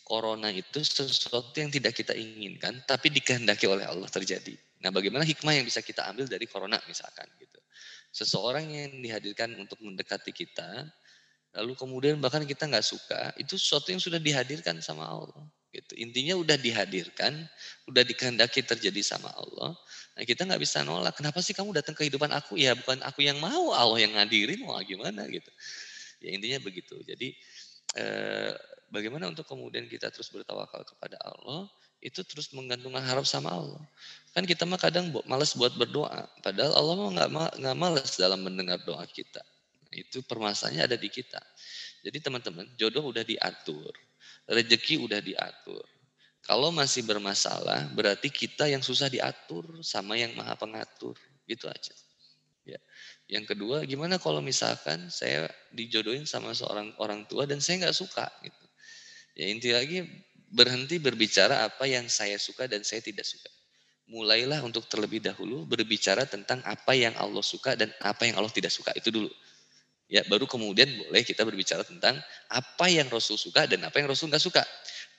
Corona itu sesuatu yang tidak kita inginkan, tapi dikehendaki oleh Allah terjadi. Nah, bagaimana hikmah yang bisa kita ambil dari corona misalkan gitu. Seseorang yang dihadirkan untuk mendekati kita, lalu kemudian bahkan kita nggak suka, itu sesuatu yang sudah dihadirkan sama Allah. Gitu. Intinya udah dihadirkan, udah dikehendaki terjadi sama Allah. Nah, kita nggak bisa nolak. Kenapa sih kamu datang ke kehidupan aku? Ya bukan aku yang mau, Allah yang ngadirin, mau gimana gitu. Ya intinya begitu. Jadi bagaimana untuk kemudian kita terus bertawakal kepada Allah, itu terus menggantungkan harap sama Allah. Kan kita mah kadang malas buat berdoa, padahal Allah mah nggak malas dalam mendengar doa kita. Itu permasalahannya ada di kita. Jadi teman-teman, jodoh udah diatur, rezeki udah diatur. Kalau masih bermasalah, berarti kita yang susah diatur sama yang maha pengatur. Gitu aja. Ya. Yang kedua, gimana kalau misalkan saya dijodohin sama seorang orang tua dan saya nggak suka gitu. Ya inti lagi berhenti berbicara apa yang saya suka dan saya tidak suka. Mulailah untuk terlebih dahulu berbicara tentang apa yang Allah suka dan apa yang Allah tidak suka. Itu dulu. Ya, baru kemudian boleh kita berbicara tentang apa yang Rasul suka dan apa yang Rasul nggak suka.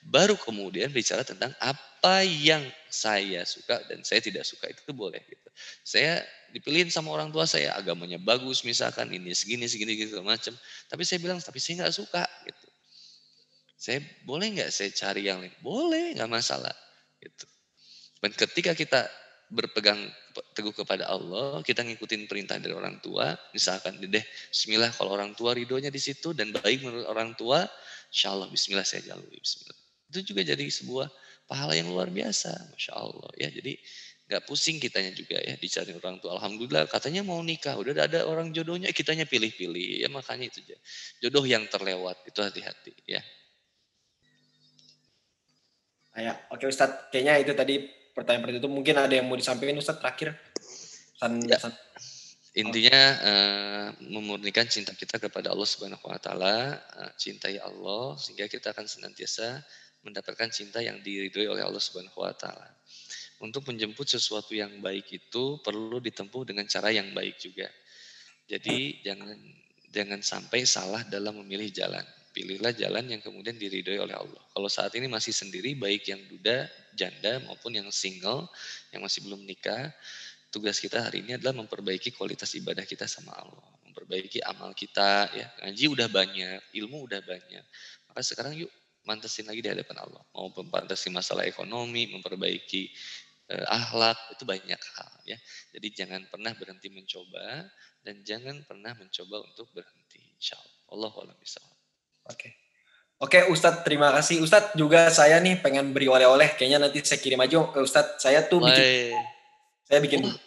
Baru kemudian bicara tentang apa yang saya suka dan saya tidak suka, itu boleh gitu. Saya dipilihin sama orang tua saya, agamanya bagus misalkan, ini segini gitu macam. Tapi saya bilang, tapi saya nggak suka gitu. Saya boleh nggak saya cari yang lain? Boleh, nggak masalah gitu. Dan ketika kita berpegang teguh kepada Allah, kita ngikutin perintah dari orang tua, misalkan deh, bismillah kalau orang tua ridhonya di situ dan baik menurut orang tua, insya Allah bismillah saya jalui, bismillah. Itu juga jadi sebuah pahala yang luar biasa, masya Allah ya. Jadi nggak pusing kitanya juga ya dicari orang tua. Alhamdulillah katanya mau nikah, udah ada orang jodohnya, kitanya pilih-pilih ya, makanya itu jodoh yang terlewat itu hati-hati ya. Ya, oke Ustadz, kayaknya itu tadi pertanyaan itu. Mungkin ada yang mau disampaikan Ustadz terakhir? Intinya memurnikan cinta kita kepada Allah Subhanahu Wa Taala, cintai Allah sehingga kita akan senantiasa mendapatkan cinta yang diridhoi oleh Allah Subhanahu Wa Taala. Untuk menjemput sesuatu yang baik itu perlu ditempuh dengan cara yang baik juga. Jadi jangan sampai salah dalam memilih jalan. Pilihlah jalan yang kemudian diridhoi oleh Allah. Kalau saat ini masih sendiri, baik yang duda, janda maupun yang single, yang masih belum nikah, tugas kita hari ini adalah memperbaiki kualitas ibadah kita sama Allah. Memperbaiki amal kita, ya. Ngaji udah banyak, ilmu udah banyak. Maka sekarang yuk mantesin lagi di hadapan Allah. Mau memperbaiki masalah ekonomi, memperbaiki akhlak, itu banyak hal ya. Jadi jangan pernah berhenti mencoba dan jangan pernah mencoba untuk berhenti. Insyaallah. Allahu a'lam bishawab. Oke Ustadz, terima kasih. Ustadz juga saya nih pengen beri oleh-oleh. Kayaknya nanti saya kirim aja ke Ustadz. Saya tuh bikin buku.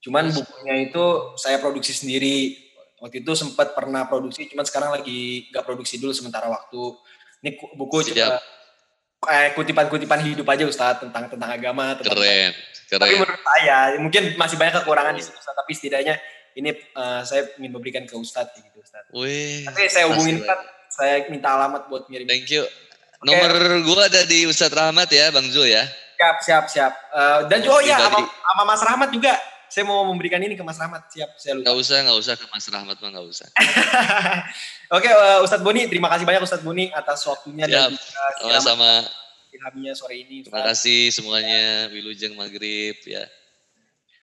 Cuman bukunya itu saya produksi sendiri. Waktu itu sempat pernah produksi, cuman sekarang lagi gak produksi dulu sementara waktu. Ini buku kutipan-kutipan hidup aja Ustadz, tentang agama. Keren. Tapi menurut saya, mungkin masih banyak kekurangan di situ Ustadz. Tapi setidaknya ini saya ingin memberikan ke Ustadz gitu Ustadz. Tapi saya hubungin Ustadz. Saya minta alamat buat ngirim. Thank you. Okay. Nomor gua ada di Ustadz Rahmat ya, Bang Zul ya. Siap. Dan juga sama Mas Rahmat juga. Saya mau memberikan ini ke Mas Rahmat. Siap, saya lupa. Nggak usah ke Mas Rahmat mah, nggak usah. Oke, Ustadz Boni, terima kasih banyak Ustadz Boni atas waktunya dan sama-sama ilhaminya sore ini. Ustadz. Terima kasih semuanya. Wilujeng Maghrib ya.